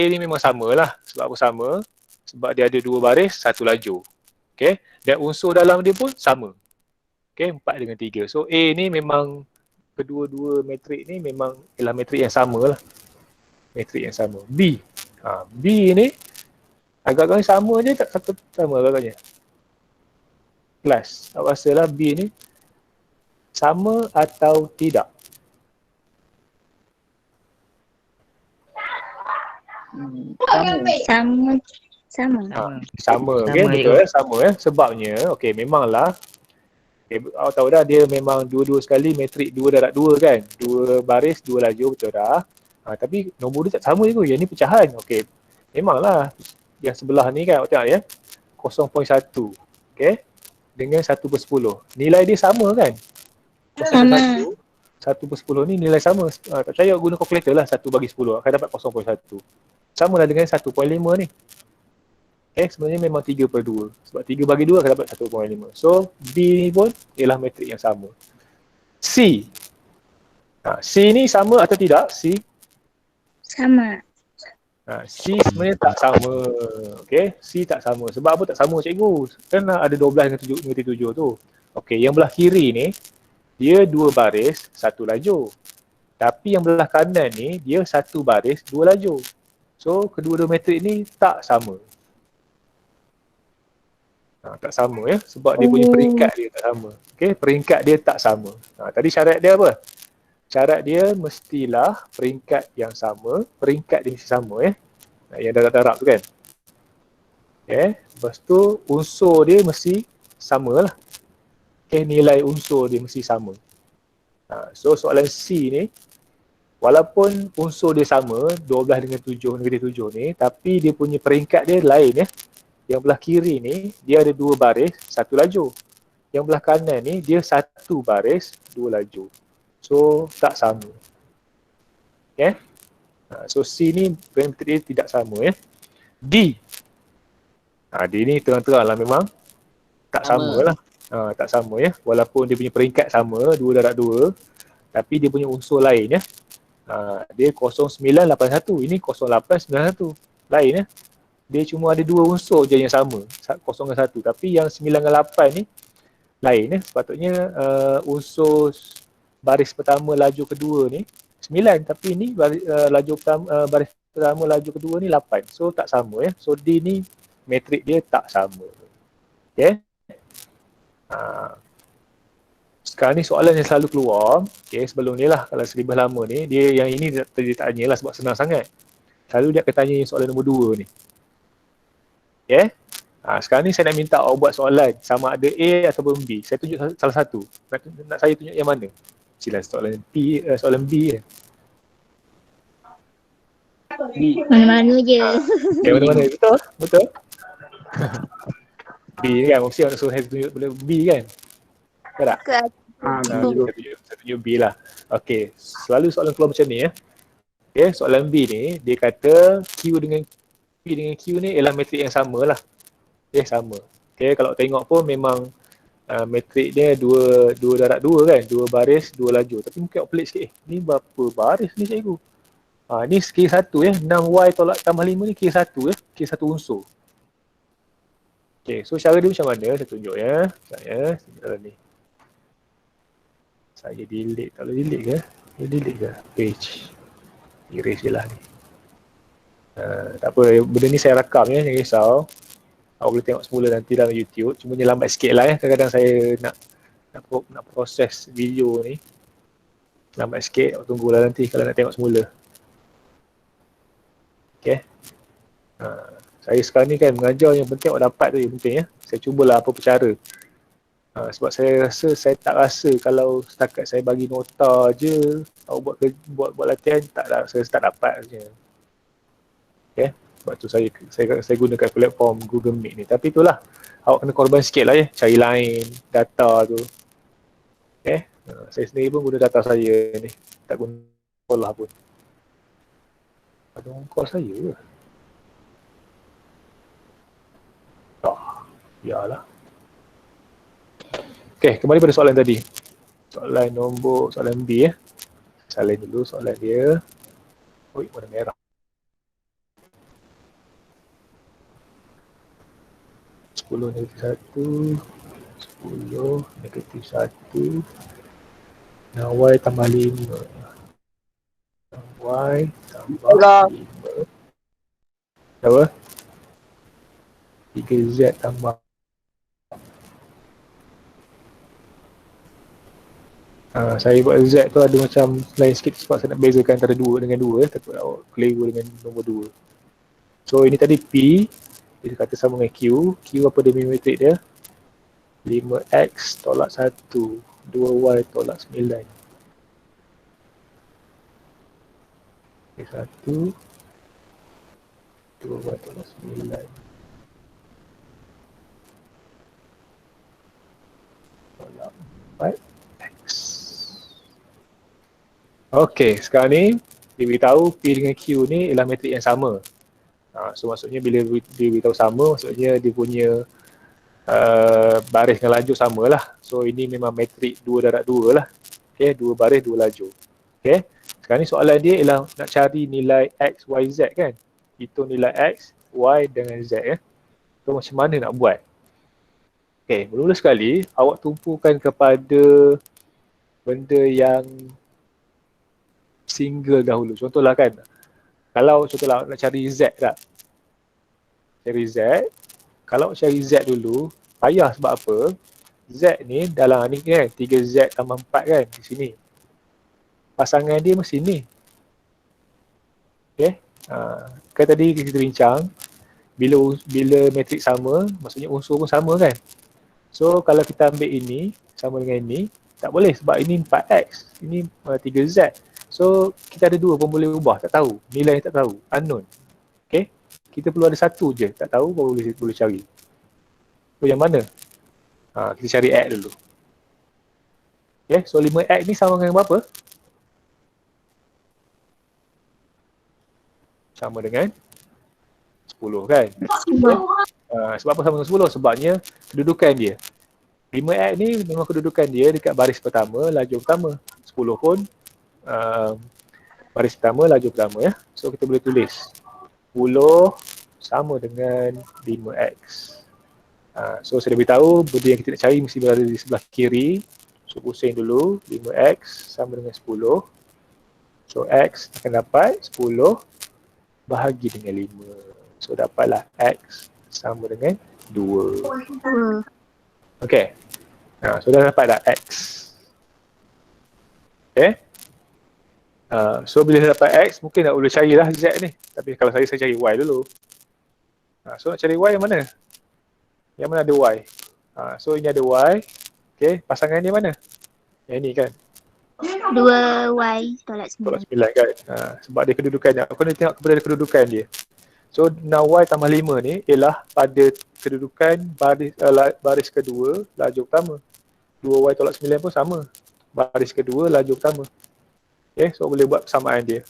ni memang sama lah. Sebab apa sama? Sebab dia ada 2 baris, 1 lajur. Okay, dan unsur dalam dia pun sama. Okay, 4 dengan 3. So A ni memang kedua-dua metrik ni memang ialah metrik yang sama lah. Metrik yang sama. B ni agak-agak sama je, tak sama agak-agaknya. Kelas, awak rasalah B ni sama atau tidak? Sama. Sama, okay, betul ya, sama ya. Sebabnya, okay, memanglah awak tahu dah dia memang dua-dua sekali metrik 2/2 kan. 2 baris, 2 lajur, betul dah. Tapi nombor dia tak sama je. Yang ni pecahan. Okey. Memanglah yang sebelah ni kan awak tengok ya. 0.1. Okey. Dengan 1/10. Nilai dia sama kan? Sama. 1/10 ni nilai sama. Tak percaya guna kalkulator lah 1/10 akan dapat 0.1. Sama lah dengan 1.5 ni. Sebenarnya memang 3/2. Sebab 3/2 akan dapat 1.5. So B ni pun ialah metrik yang sama. C. C ni sama atau tidak? C. Sama. C sebenarnya tak sama. Okey, C tak sama. Sebab apa tak sama cikgu? Kan ada 12 dengan 7 tu. Okey, yang belah kiri ni dia 2 baris, 1 lajur. Tapi yang belah kanan ni dia 1 baris, 2 lajur. So kedua-dua metrik ni tak sama. Tak sama ya, sebab dia punya peringkat dia tak sama. Okey, peringkat dia tak sama. Tadi syarat dia apa? Syarat dia mestilah peringkat yang sama, peringkat dia mesti sama ya. Yang darab-darab tu kan. Lepas tu unsur dia mesti sama lah. Nilai unsur dia mesti sama. So soalan C ni, walaupun unsur dia sama, 12 dengan 7 negatif 7 ni, tapi dia punya peringkat dia lain ya. Yang belah kiri ni, dia ada 2 baris, 1 lajur. Yang belah kanan ni, dia 1 baris, 2 lajur. So, tak sama. Okay? So, C ni parameter dia tidak sama ya. D. D ni terang-terang lah memang tak sama lah. Tak sama ya. Walaupun dia punya peringkat sama, 2/2, tapi dia punya unsur lain ya. Dia 0981. Ini 0891. Lain ya. Dia cuma ada 2 unsur je yang sama. 0 dengan 1. Tapi yang 9 dengan 8 ni lain ya. Sepatutnya unsur baris pertama lajur kedua ni 9, tapi ni lajur pertama, baris pertama lajur kedua ni 8. So tak sama ya. So D ni metrik dia tak sama. Okay. Sekarang ni soalan yang selalu keluar. Okay, sebelum ni lah, kalau selibas lama ni, dia yang ini dia tanya lah sebab senang sangat. Selalu dia akan tanya soalan nombor 2 ni. Okay. Sekarang ni saya nak minta awak buat soalan sama ada A ataupun B. Saya tunjuk salah satu. Nak saya tunjuk yang mana? Sila soalan B. Mana-mana je. Mana-mana. Betul? B ni kan, mesti orang suruh saya tunjuk B kan? Tak? Saya tunjuk B lah. Okay, selalu soalan keluar macam ni ya. Okay, soalan B ni, dia kata Q dengan Q ni ialah metrik yang sama lah. Sama. Okay, kalau tengok pun memang metrik dia 2/2 kan, 2 baris, 2 lajur. Tapi mungkin pelik sikit, ni berapa baris ni cikgu? Ni K1 6Y tolak tambah 5 ni K1 K1 unsur. Okay, so cara dia macam mana? Saya tunjuk ya. Saya ni. Saya delete. Tak boleh delete ke? Dia delete ke? Page. Erase je lah ni. Tak apa, benda ni saya rakam ya, jangan risau. Awak boleh tengok semula nanti dalam YouTube. Cuma dia lambat sikit lah ya. Kadang-kadang saya nak proses video ni. Lambat sikit, awak tunggulah nanti kalau nak tengok semula. Okay. Saya sekarang ni kan mengajar yang penting awak dapat tu yang penting ya. Saya cubalah apa cara. Sebab saya rasa, saya tak rasa kalau setakat saya bagi nota je, awak buat latihan, saya tak dapat je. Okay. Sebab tu saya gunakan platform Google Meet ni. Tapi itulah, awak kena korban sikit lah ya, cari line, data tu. Okay. Saya sendiri pun guna data saya ni. Tak guna sekolah pun. Ada orang call saya ke? Biarlah. Okay, kembali pada soalan tadi. Soalan B ya. Salin dulu soalan dia. Oi, warna merah. 10 -1, 10 -1. Y tambah 5. Y tambah 5. Apa? 3Z tambah. Saya buat Z tu ada macam lain sikit sebab saya nak bezakan antara 2 dengan 2. Takut awak keliru dengan nombor 2. So ini tadi P, dia kata sama dengan Q. Q apa dia matrik dia? 5X tolak 1, 2Y tolak 9. Okay, 1, 2Y tolak 9. Tolak 4X. Okey, sekarang ni dia beritahu P dengan Q ni ialah matrik yang sama. So maksudnya bila dia beritahu sama, maksudnya dia punya baris dengan laju samalah. So ini memang matrik 2/2 lah. Okey, 2 baris 2 laju. Okey. Sekarang ni soalan dia ialah nak cari nilai X, Y, Z kan. Hitung nilai X, Y dengan Z ya. So macam mana nak buat? Okey, mula sekali awak tumpukan kepada benda yang single dahulu. Contohlah kan, kalau contohlah nak cari Z tak? Cari Z. Kalau cari Z dulu, payah sebab apa? Z ni dalam ni kan, 3Z tambah 4 kan di sini. Pasangan dia mesti ni. Okay. Kan tadi kita bincang, bila matrik sama, maksudnya unsur pun sama kan? So kalau kita ambil ini, sama dengan ini, tak boleh sebab ini 4X, ini 3Z. So kita ada 2 pun boleh ubah, tak tahu. Nilai tak tahu, unknown. Okay. Kita perlu ada 1 je, tak tahu baru boleh cari. So yang mana? Kita cari X dulu. Okay, so 5X ni sama dengan berapa? Sama dengan 10 kan? Sebab apa sama dengan 10? Sebabnya kedudukan dia. 5X ni memang kedudukan dia dekat baris pertama, laju pertama. 10 pun baris pertama, laju pertama ya. So kita boleh tulis 10 sama dengan 5X. So saya dah beritahu benda yang kita nak cari mesti berada di sebelah kiri. So pusing dulu, 5X sama dengan 10. So X akan dapat 10 bahagi dengan 5. So dapatlah X sama dengan 2. Okay. So dah dapat dah X. Okay. So bila dah dapat X, mungkin nak boleh carilah Z ni. Tapi kalau saya cari Y dulu. So nak cari Y yang mana? Yang mana ada Y? So ini ada Y. Okay, pasangan dia mana? Yang ni kan? 2Y tolak 9. Tolak 9 kan? Sebab dia kedudukannya. Aku kena tengok kepada kedudukan dia. So 6Y tambah 5 ni ialah pada kedudukan baris kedua, laju pertama. 2Y tolak 9 pun sama. Baris kedua, laju pertama. Okay, so boleh buat persamaan dia.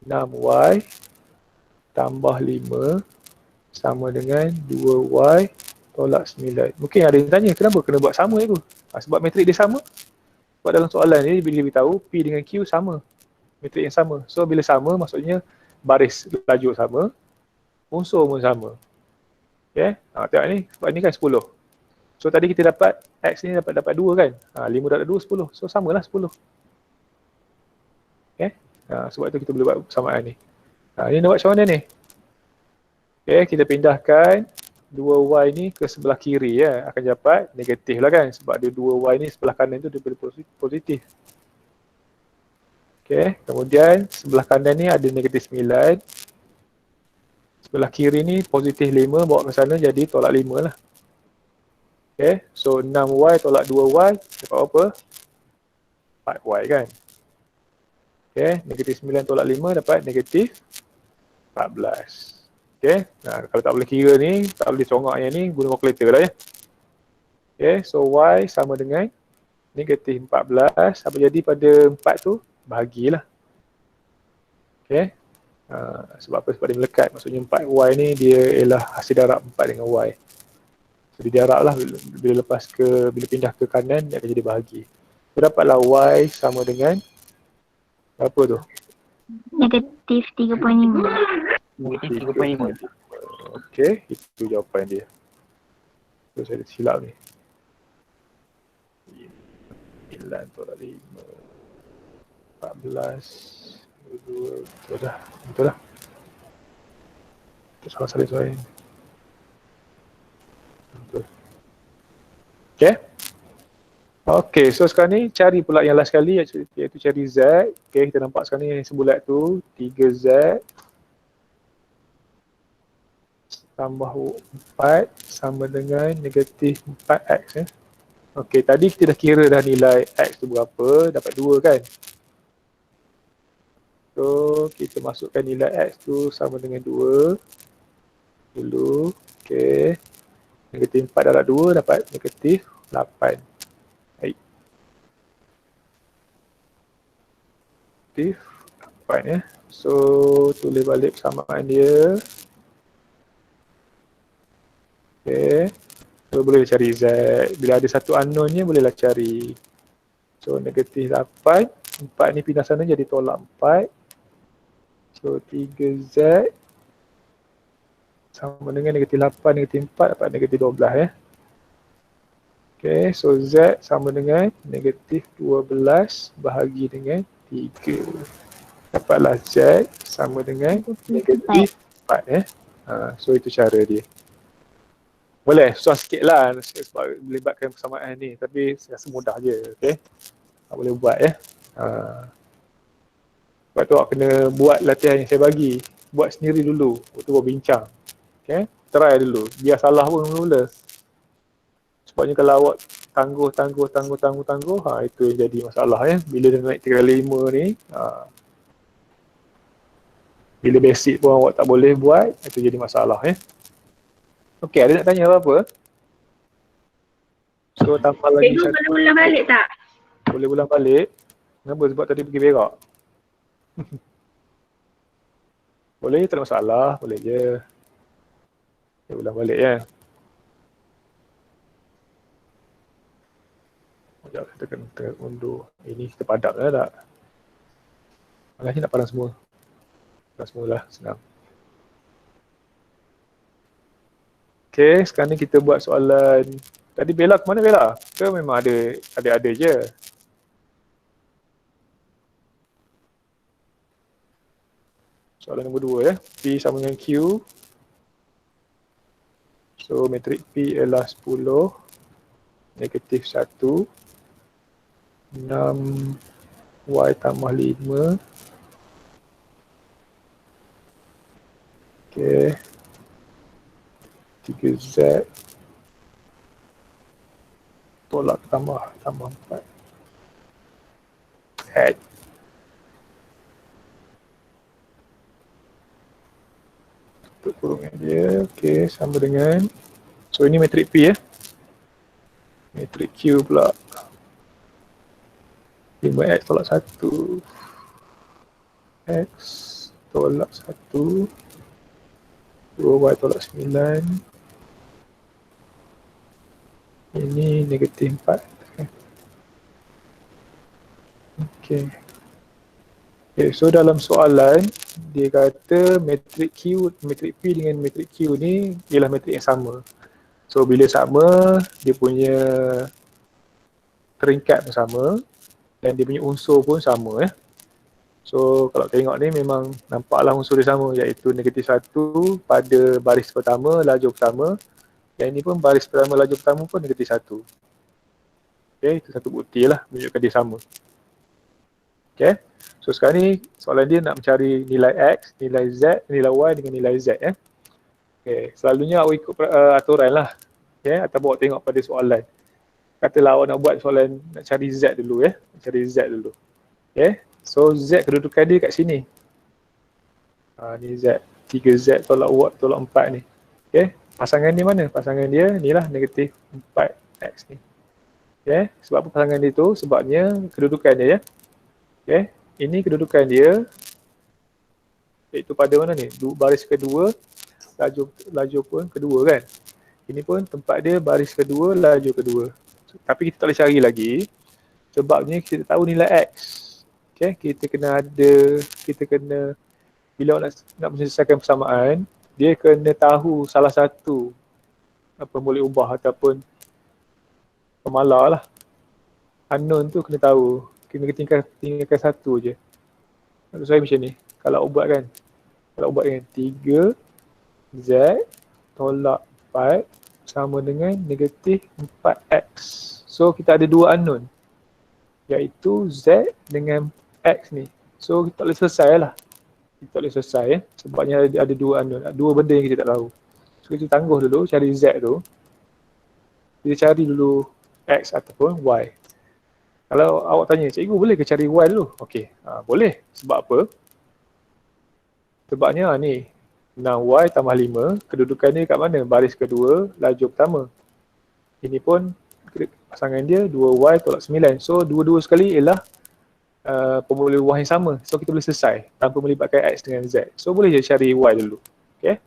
6Y tambah 5 sama dengan 2Y tolak 9. Mungkin ada yang tanya, kenapa kena buat sama itu? Sebab matrik dia sama. Sebab dalam soalan ni, bila dia beritahu P dengan Q sama. Metrik yang sama. So bila sama maksudnya baris laju sama, unsur pun sama. Okay, tengok ni, sebab ni kan 10. So tadi kita dapat X ni dapat 2 kan. 5 darab 2, 10. So samalah 10. Okay, sebab tu kita boleh buat persamaan ni. Ni nak buat macam mana ni? Okay, kita pindahkan 2Y ni ke sebelah kiri ya. Akan dapat negatif lah kan. Sebab dia 2Y ni sebelah kanan tu daripada positif. Okay, kemudian sebelah kanan ni ada negatif 9. Sebelah kiri ni positif 5, bawa ke sana jadi tolak 5 lah. Okay, so 6Y tolak 2Y dapat apa? 4Y kan. Okay, negatif 9 tolak 5 dapat negatif 14. Okay, kalau tak boleh kira ni, tak boleh congak yang ni, guna kalkulator lah ya. Okay, so Y sama dengan negatif 14. Apa jadi pada 4 tu? Bahagilah. Okay. Sebab apa? Sebab dia melekat. Maksudnya 4Y ni dia ialah hasil darab 4 dengan Y. So dia darab lah bila pindah ke kanan dia akan jadi bahagi. So dapatlah Y sama dengan apa tu? Negatif 3.5. Negatif 3.5. Okey, itu jawapan dia. So saya ada silap ni. 9 tolak 5. 14. 2. Betul dah. Betul dah. Salah salin soalan. Betul. Okey. Okey, so sekarang ni cari pula yang last sekali iaitu cari Z. Okey, kita nampak sekarang ni sebulat tu 3Z tambah 4 sama dengan negatif 4X ya. Okey, tadi kita dah kira dah nilai X tu berapa, dapat 2 kan. So, kita masukkan nilai X tu sama dengan 2 dulu. Okey, negatif 4 darab 2 dapat negatif 8. Baik. Negatif 8 ya. So, tulis balik persamaan dia. Okay, so boleh cari Z. Bila ada satu unknown-nya bolehlah cari. So negatif 8, 4 ni pindah sana jadi tolak 4. So 3Z sama dengan negatif 8, negatif 4 dapat negatif 12 ya. Okay, so Z sama dengan negatif 12 bahagi dengan 3. Dapatlah Z sama dengan negatif 4 ya. So itu cara dia. Boleh, susah sikit lah sebab melibatkan persamaan ni. Tapi saya rasa mudah je, okay. Tak boleh buat ya. Sebab tu awak kena buat latihan yang saya bagi. Buat sendiri dulu, waktu buat bincang. Okay, try dulu. Biar salah pun mula-mula. Sebabnya kalau awak tangguh, itu yang jadi masalah ya. Bila dia naik 3/5 ni, bila basic pun awak tak boleh buat, itu jadi masalah ya. Okey, ada nak tanya apa-apa? So, tambah lagi Cikgu boleh ulang balik tak? Boleh ulang balik. Kenapa? Sebab tadi pergi berak. Boleh, tak ada masalah. Boleh je. Okay, ulang balik ya. Sekejap, kita kena undur. Ini kita padam dah tak? Malah ni nak padam semua. Padam semualah, senang. Okay, sekarang ni kita buat soalan. Tadi Bella ke mana Bella? Ke memang ada je? Soalan nombor 2 ya. P sama dengan Q. So metrik P ialah 10. Negatif 1. 6 Y tambah 5. Okay. 3Z tolak tambah 4 add tutup kurungan dia. Okey, sama dengan, so ini metrik P ya. Metrik Q pula 5X tolak 1 X tolak 1 2Y tolak 9. Ini negatif 4. Okey. Okay, so dalam soalan dia kata metrik Q, metrik P dengan metrik Q ni ialah metrik yang sama. So bila sama, dia punya peringkat pun sama dan dia punya unsur pun sama. So kalau tengok ni memang nampaklah unsur dia sama, iaitu negatif 1 pada baris pertama lajur pertama. Yang ini pun baris pertama lajur pertama pun negatif 1. Okay, itu satu bukti lah menunjukkan dia sama. Okay, so sekarang ni soalan dia nak mencari nilai X, nilai Z, nilai Y dengan nilai Z. Okay, selalunya awak ikut aturan lah. Okay, atau awak tengok pada soalan. Katalah awak nak buat soalan nak cari Z dulu. Nak cari Z dulu. Okay, so Z kedudukan dia kat sini. Ni Z, 3Z tolak 4 ni. Okay, pasangan dia mana? Pasangan dia ni lah negatif 4X ni. Okay, sebab apa pasangan dia tu? Sebabnya kedudukan dia Okay, ini kedudukan dia iaitu pada mana ni? Baris kedua, lajur pun kedua kan. Ini pun tempat dia baris kedua, lajur kedua. Tapi kita tak boleh cari lagi sebabnya kita tahu nilai X. Okay, kita kena bila nak menyelesaikan persamaan, dia kena tahu salah satu apa boleh ubah ataupun pemalar lah. Unknown tu kena tahu. Kena tinggalkan satu je. Maksud saya macam ni. Kalau ubat kan 3Z tolak 4 sama dengan negatif 4X. So kita ada dua unknown. Iaitu Z dengan X ni. So kita tak boleh selesai lah. Kita tak boleh selesai sebabnya ada dua unknown. Dua benda yang kita tak tahu. So kita tangguh dulu cari Z tu. Kita cari dulu X ataupun Y. Kalau awak tanya, cikgu boleh ke cari Y dulu? Okey, boleh. Sebab apa? Sebabnya ni, 6Y tambah 5, kedudukan dia kat mana? Baris kedua, lajur pertama. Ini pun pasangan dia 2Y tolak 9. So, dua-dua sekali ialah pemulia Y yang sama. So, kita boleh selesai tanpa melibatkan X dengan Z. So, boleh je cari Y dulu. Okay?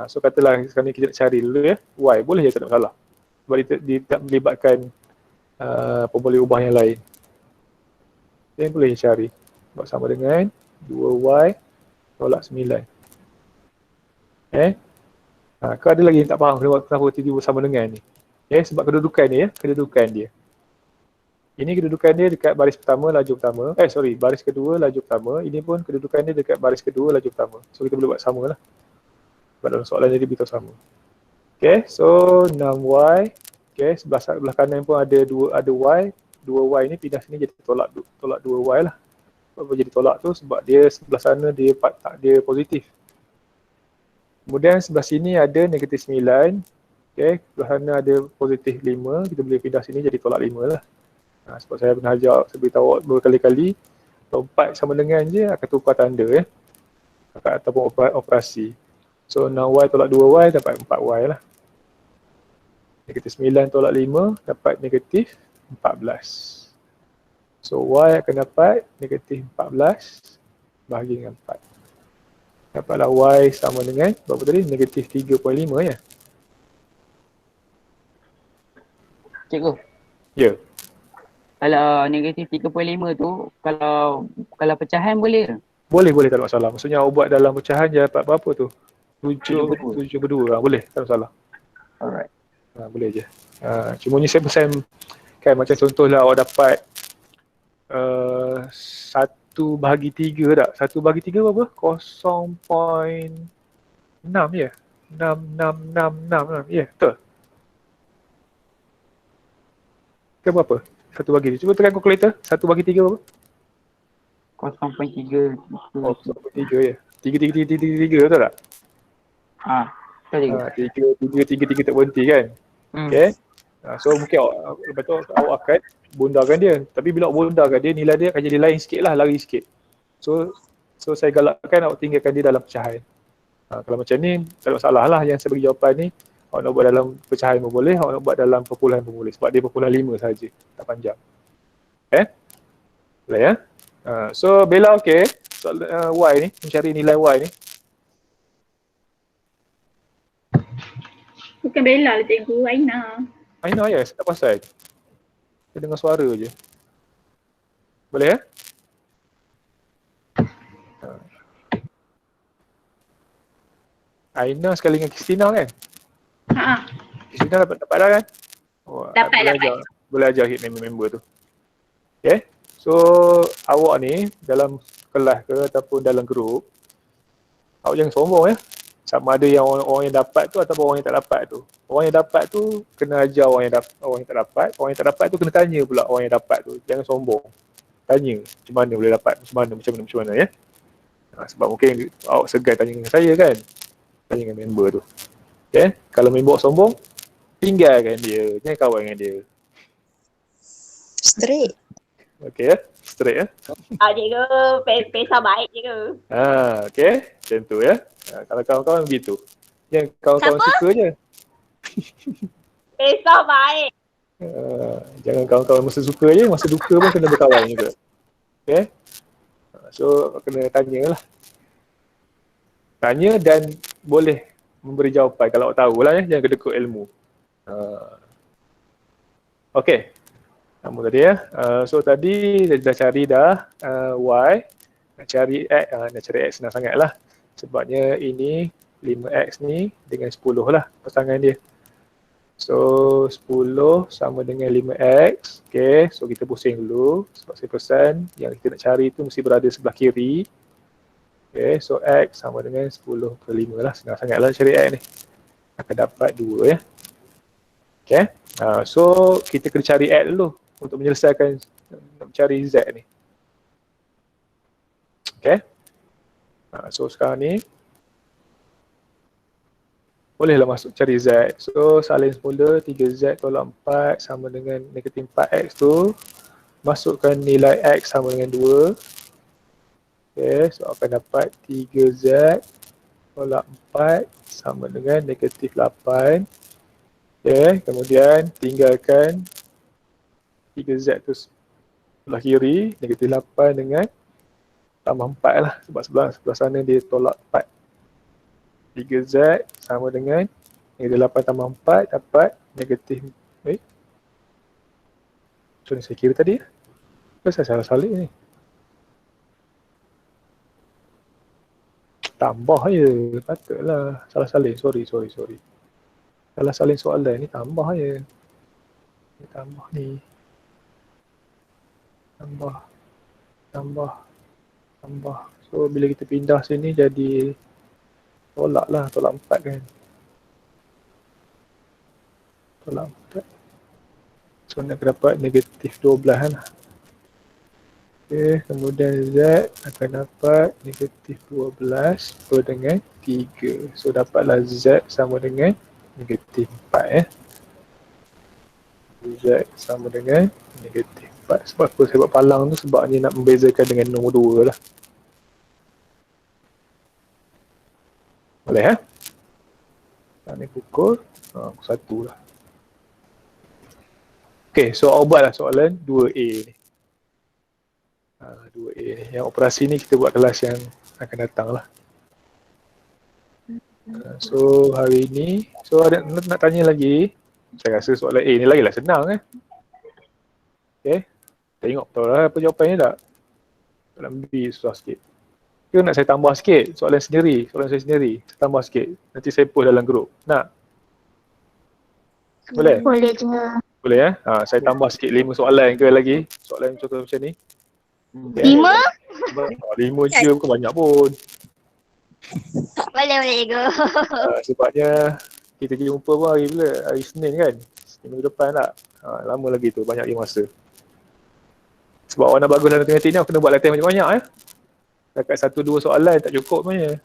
So, katalah sekarang ni kita nak cari dulu Y. Boleh je, tak ada masalah. Sebab dia tak melibatkan pemulia ubah yang lain. Then boleh cari. Buat sama dengan 2Y tolak 9. Kau ada lagi yang tak faham kenapa tiba-tiba sama dengan ni. Sebab kedudukan ni kedudukan dia. Ini kedudukan dia dekat baris pertama lajur pertama. Baris kedua lajur pertama. Ini pun kedudukan dia dekat baris kedua lajur pertama. So kita boleh buat sama lah. Sebab dalam soalan dia beritahu sama. Okay, so 6Y. Okay, sebelah kanan pun ada Y. 2Y ni pindah sini jadi tolak 2Y lah. Apa jadi tolak tu? Sebab dia sebelah sana dia positif. Kemudian sebelah sini ada negatif 9. Okay, sebelah sana ada positif 5. Kita boleh pindah sini jadi tolak 5 lah. Sebab saya pernah ajar, saya beritahu awak berkali-kali. Kalau 4 sama dengan je akan tukar tanda ataupun operasi. So 6Y tolak 2Y dapat 4Y lah. Negatif 9 tolak 5 dapat negatif 14. So Y akan dapat negatif 14 bahagi dengan 4. Dapatlah Y sama dengan berapa tadi? Negatif 3.5 ya? Cikgu. Ya. Kalau negatif 3.5 tu, kalau pecahan boleh ke? Boleh, tak ada masalah. Maksudnya awak buat dalam pecahan je dapat berapa tu? 7/2. Boleh, tak ada masalah. Alright. Boleh je. Cuma ni saya pesan kan macam contohlah awak dapat 1/3 tak? 1/3 berapa? 0.6 ya? 6. Ya, betul. Ke berapa? 1/3. Cuba tekan kalkulator. 1/3 berapa? 0.3. 0.3 ya. 3 betul tak? Betul. 3 tak berhenti kan? Okay. So mungkin lepas tu awak akan bundarkan dia. Tapi bila awak bundarkan dia, nilai dia akan jadi lain sikit lah, lari sikit. So saya galakkan awak tinggalkan dia dalam pecahan. Kalau macam ni, tak ada masalah lah. Yang saya bagi jawapan ni, awak nak buat dalam pecahan pun boleh, awak nak buat dalam perpuluhan pun boleh. Sebab dia perpuluhan 5 saja, tak panjang. Okay? Boleh ya? So Bella okay. Soal Y ni, mencari nilai Y ni. Bukan Bella lah cikgu, Aina. Aina ya, tak pasal. Saya dengar suara je. Boleh ya? Aina sekali dengan Christina kan? Ha. Christina dapat dah kan? Oh, Dapat, boleh ajar hit member tu. Okay. So awak ni dalam kelas ke ataupun dalam grup, awak jangan sombong ya. Sama ada yang orang yang dapat tu ataupun orang yang tak dapat tu. Orang yang dapat tu kena ajar orang yang tak dapat. Orang yang tak dapat tu kena tanya pula orang yang dapat tu. Jangan sombong. Tanya macam mana boleh dapat, macam mana ya. Sebab mungkin awak segan tanya dengan saya kan. Tanya dengan member tu. Okay. Kalau member sombong, tinggalkan dia. Jangan kawan dengan dia. Straight. Okay ya. Straight ya. Cikgu, pesa baik cikgu. Okay. Macam tu ya. Kalau kawan-kawan begitu. Yang kawan-kawan suka je. Pesa baik. Jangan kawan-kawan masa suka je, masa duka pun kena berkawan juga. Okay. So kena tanyalah. Tanya dan boleh memberi jawapan kalau awak tahu lah ya. Jangan kedekut ilmu. Okay. Nama tadi ya. So tadi dah cari dah Y. Nak cari X. Nak cari X senang sangat lah. Sebabnya ini 5X ni dengan 10 lah pasangan dia. So 10 sama dengan 5X. Okay. So kita pusing dulu. Sebab saya pesan yang kita nak cari tu mesti berada sebelah kiri. Okay. So X sama dengan 10 per 5 lah. Senang sangat lah cari X ni. Akan dapat 2 ya. Okay. So kita kena cari X dulu untuk menyelesaikan nak cari Z ni. Okay. So sekarang ni bolehlah masuk cari Z. So salin semula 3Z tolak 4 sama dengan negatif 4X tu. Masukkan nilai X sama dengan 2. Okay. So akan dapat 3Z tolak 4 sama dengan negatif 8. Okay. Kemudian tinggalkan 3Z tu sebelah kiri, negatif 8 dengan tambah 4 lah. Sebab sebelah sana dia tolak 4. 3Z sama dengan negatif 8 tambah 4 dapat negatif. So ni saya kira tadi. Kenapa saya salah salin ni? Tambah je. Patutlah salah salin. Sorry. Salah salin soalan ni tambah je. Ni tambah ni. Tambah. So bila kita pindah sini jadi tolak 4 kan. Tolak 4. So nak dapat negatif 12 kan. Okay, kemudian Z akan dapat negatif 12 per dengan 3. So dapatlah Z sama dengan negatif 4 Z sama dengan negatif 4. Sebab apa saya buat palang tu sebabnya nak membezakan dengan nombor 2 lah. Boleh ni pukul 1 lah. Okay, so buatlah soalan 2A ni. 2A ni. Yang operasi ni kita buat kelas yang akan datang lah. So hari ni, so ada nak tanya lagi. Saya rasa soalan A ni lagi lah senang Okay. Tengok tahu lah apa jawapannya tak. Soalan B susah sikit. Ke nak saya tambah sikit soalan saya sendiri. Saya tambah sikit. Nanti saya post dalam grup. Nak? Boleh? Boleh je. Boleh saya tambah sikit 5 soalan ke lagi. Soalan contoh macam ni. 5? 5 je bukan banyak pun. Boleh cikgu. Sebabnya kita jumpa pun hari bila? Hari Senin kan? Minggu depan tak? Lama lagi tu, banyak lagi masa. Sebab awak nak bagus dalam matematik ni, awak kena buat latihan banyak-banyak Dekat 1-2 soalan tak cukup sebenarnya.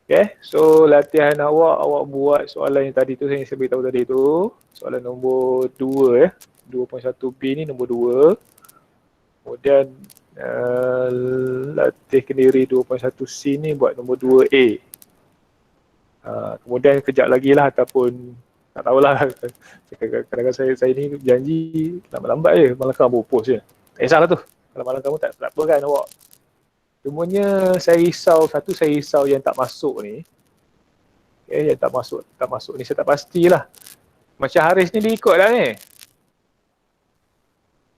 Okay, so latihan awak buat soalan yang tadi tu yang saya beritahu tadi tu. Soalan nombor 2 2.1B ni nombor 2. Kemudian latih kendiri 2.1C ni buat nombor 2A. Kemudian kejap lagi lah ataupun tak tahulah. Kadang-kadang saya ni janji lambat-lambat je. Malam kamu post je. Tak kisahlah tu. Kalau malam kamu tak apa kan awak. Cumanya saya risau yang tak masuk ni. Okay, yang tak masuk ni saya tak pastilah. Macam Haris ni dia ikut dah ni.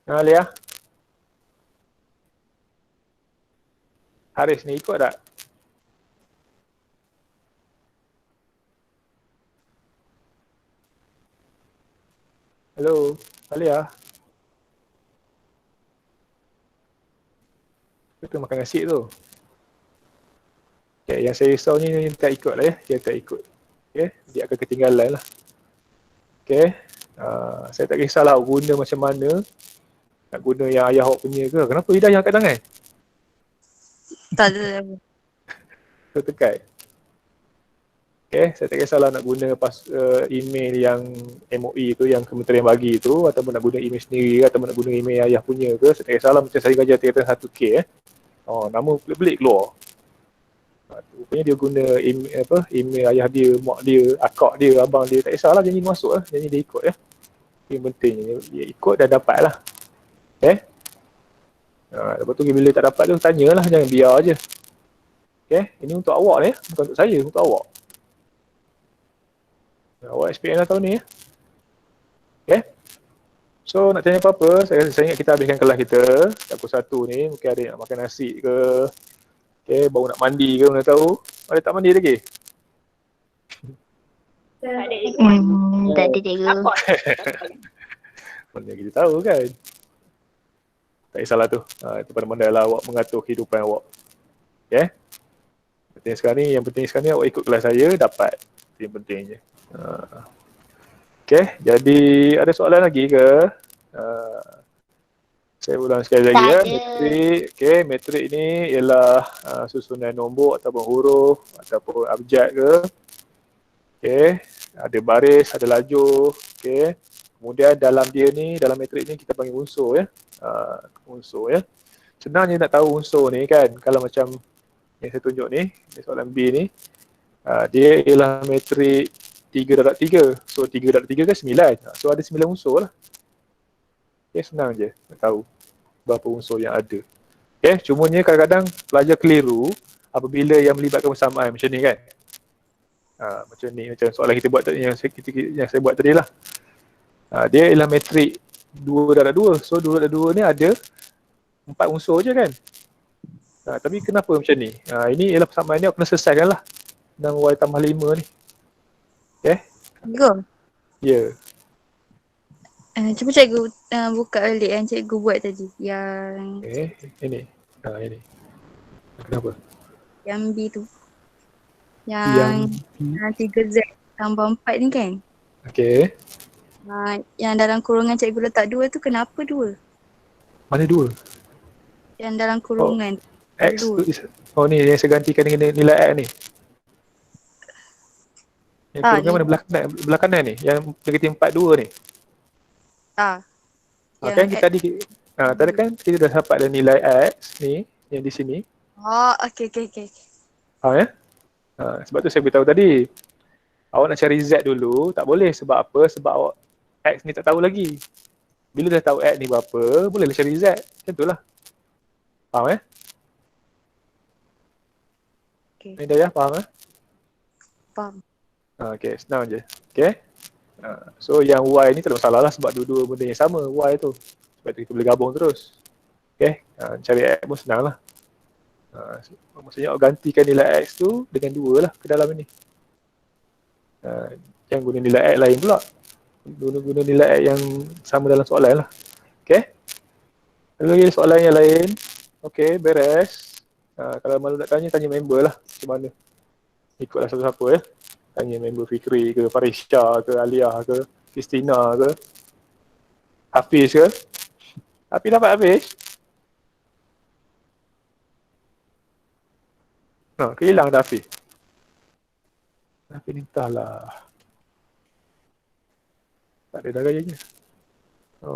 Liah. Haris ni ikut tak? Hello, Alia. Kita makan nasi tu. Okay, yang saya risau ni tak ikut lah ya. Dia tak ikut. Okay, dia akan ketinggalan lah. Okay, saya tak kisahlah guna macam mana. Nak guna yang ayah awak punya ke. Kenapa Hidayah angkat tangan? Tak ada. Tertekat. Okay, saya tak kisahlah nak guna email yang MOE tu, yang kementerian bagi tu, ataupun nak guna email sendiri ke, ataupun nak guna email ayah punya ke. Saya tak kisahlah macam saya gaji tingkatan 1K nama pelik-pelik keluar. Rupanya dia guna email ayah dia, mak dia, akak dia, abang dia. Tak kisahlah, janji masuk lah. Janji dia ikut ya. Yang penting dia ikut dan dapat lah. Okay. Lepas tu bila tak dapat tu tanyalah, jangan biar je. Okay, ini untuk awak ni, bukan untuk saya, untuk awak. Awak SPM lah tahun ni ya. Okay. So nak tanya apa-apa, saya ingat kita habiskan kelas kita. Pukul 1 ni, mungkin ada nak makan nasi ke. Okay, baru nak mandi ke, mana tahu. Ada tak mandi lagi? Tak ada je. Tak ada cikgu. Mana kita tahu kan. Tak kisahlah tu. Itu pandai-pandai lah awak mengatur kehidupan awak. Okay. Yang penting sekarang ni awak ikut kelas saya, dapat. Itu yang penting je. Okay, jadi ada soalan lagi ke? Saya ulang sekali lagi ya. Metrik. Okay, metrik ni ialah susunan nombor ataupun huruf ataupun abjad ke. Okay, ada baris, ada lajur. Okay, kemudian dalam dia ni, dalam metrik ni kita panggil unsur ya. Unsur ya. Senang je nak tahu unsur ni kan. Kalau macam yang saya tunjuk ni, soalan B ni, dia ialah metrik 3.3. So 3.3 kan 9. So ada 9 unsur lah. Okay, senang je nak tahu berapa unsur yang ada. Okay, cumanya kadang-kadang pelajar keliru apabila yang melibatkan persamaan macam ni kan. Macam ni, macam soalan kita buat yang saya buat tadi lah. Dia ialah metrik 2.2. So 2.2 ni ada 4 unsur je kan. Tapi kenapa macam ni? Ini ialah persamaan ni, aku kena selesaikan lah 6Y tambah 5 ni. Okay? Cikgu. Ya. Cuba cikgu buka balik yang cikgu buat tadi. Yang Ini. Ini. Kenapa? Yang B tu. Yang 3Z tambah 4 ni kan. Okay. Yang dalam kurungan cikgu letak 2 tu kenapa 2? Mana 2? Yang dalam kurungan. X tu ni yang saya gantikan dengan nilai X ni. Yang kurungan mana belah kanan ni, yang negatif 42 ni. Kan kita tadi kan kita dah dapat dah nilai X ni yang di sini. Okey. Ya. Sebab tu saya beritahu tadi. Awak nak cari Z dulu, tak boleh. Sebab apa? Sebab awak X ni tak tahu lagi. Bila dah tahu X ni berapa, bolehlah cari Z. Macam tu lah. Faham Okay. Ni dah faham Faham. Okay, senang je. Okay. So yang Y ni tak ada masalah lah sebab dua-dua benda yang sama Y tu. Sebab tu kita boleh gabung terus. Okay. Cari X pun senang lah. Maksudnya awak gantikan nilai X tu dengan 2 lah ke dalam ni. Jangan guna nilai X lain pula. Guna nilai X yang sama dalam soalan lah. Okay. Ada lagi soalan yang lain. Okay, beres. Kalau malu nak tanya member lah macam mana. Ikutlah siapa-siapa ya. Tanya member Fikri ke, Farisha ke, Alia ke, Christina ke, Hafiz ke. Hafiz dapat Hafiz? Kehilang dah Hafiz. Hafiz ni entahlah. Tak ada dah gayanya.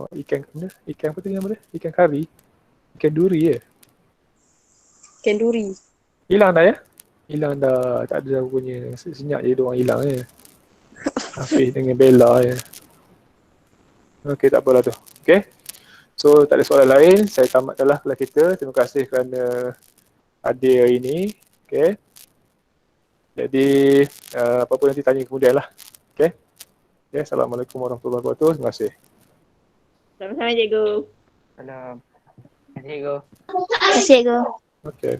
Ikan mana? Ikan apa tu nama dia? Ikan kari? Ikan duri ya? Ikan duri. Hilang dah ya? Hilang dah, tak ada punya senyap je diorang hilang je. Hafiz dengan Bella je. Okey, tak apalah tu. Okey. So, tak ada soalan lain. Saya tamatkan lah kelas kita. Terima kasih kerana hadir hari ini. Okey. Jadi, apa-apa nanti tanya kemudian lah. Okey. Okay, Assalamualaikum warahmatullahi wabarakatuh. Terima kasih. Sama-sama cikgu. Salam. Cikgu. Terima kasih cikgu. Okey.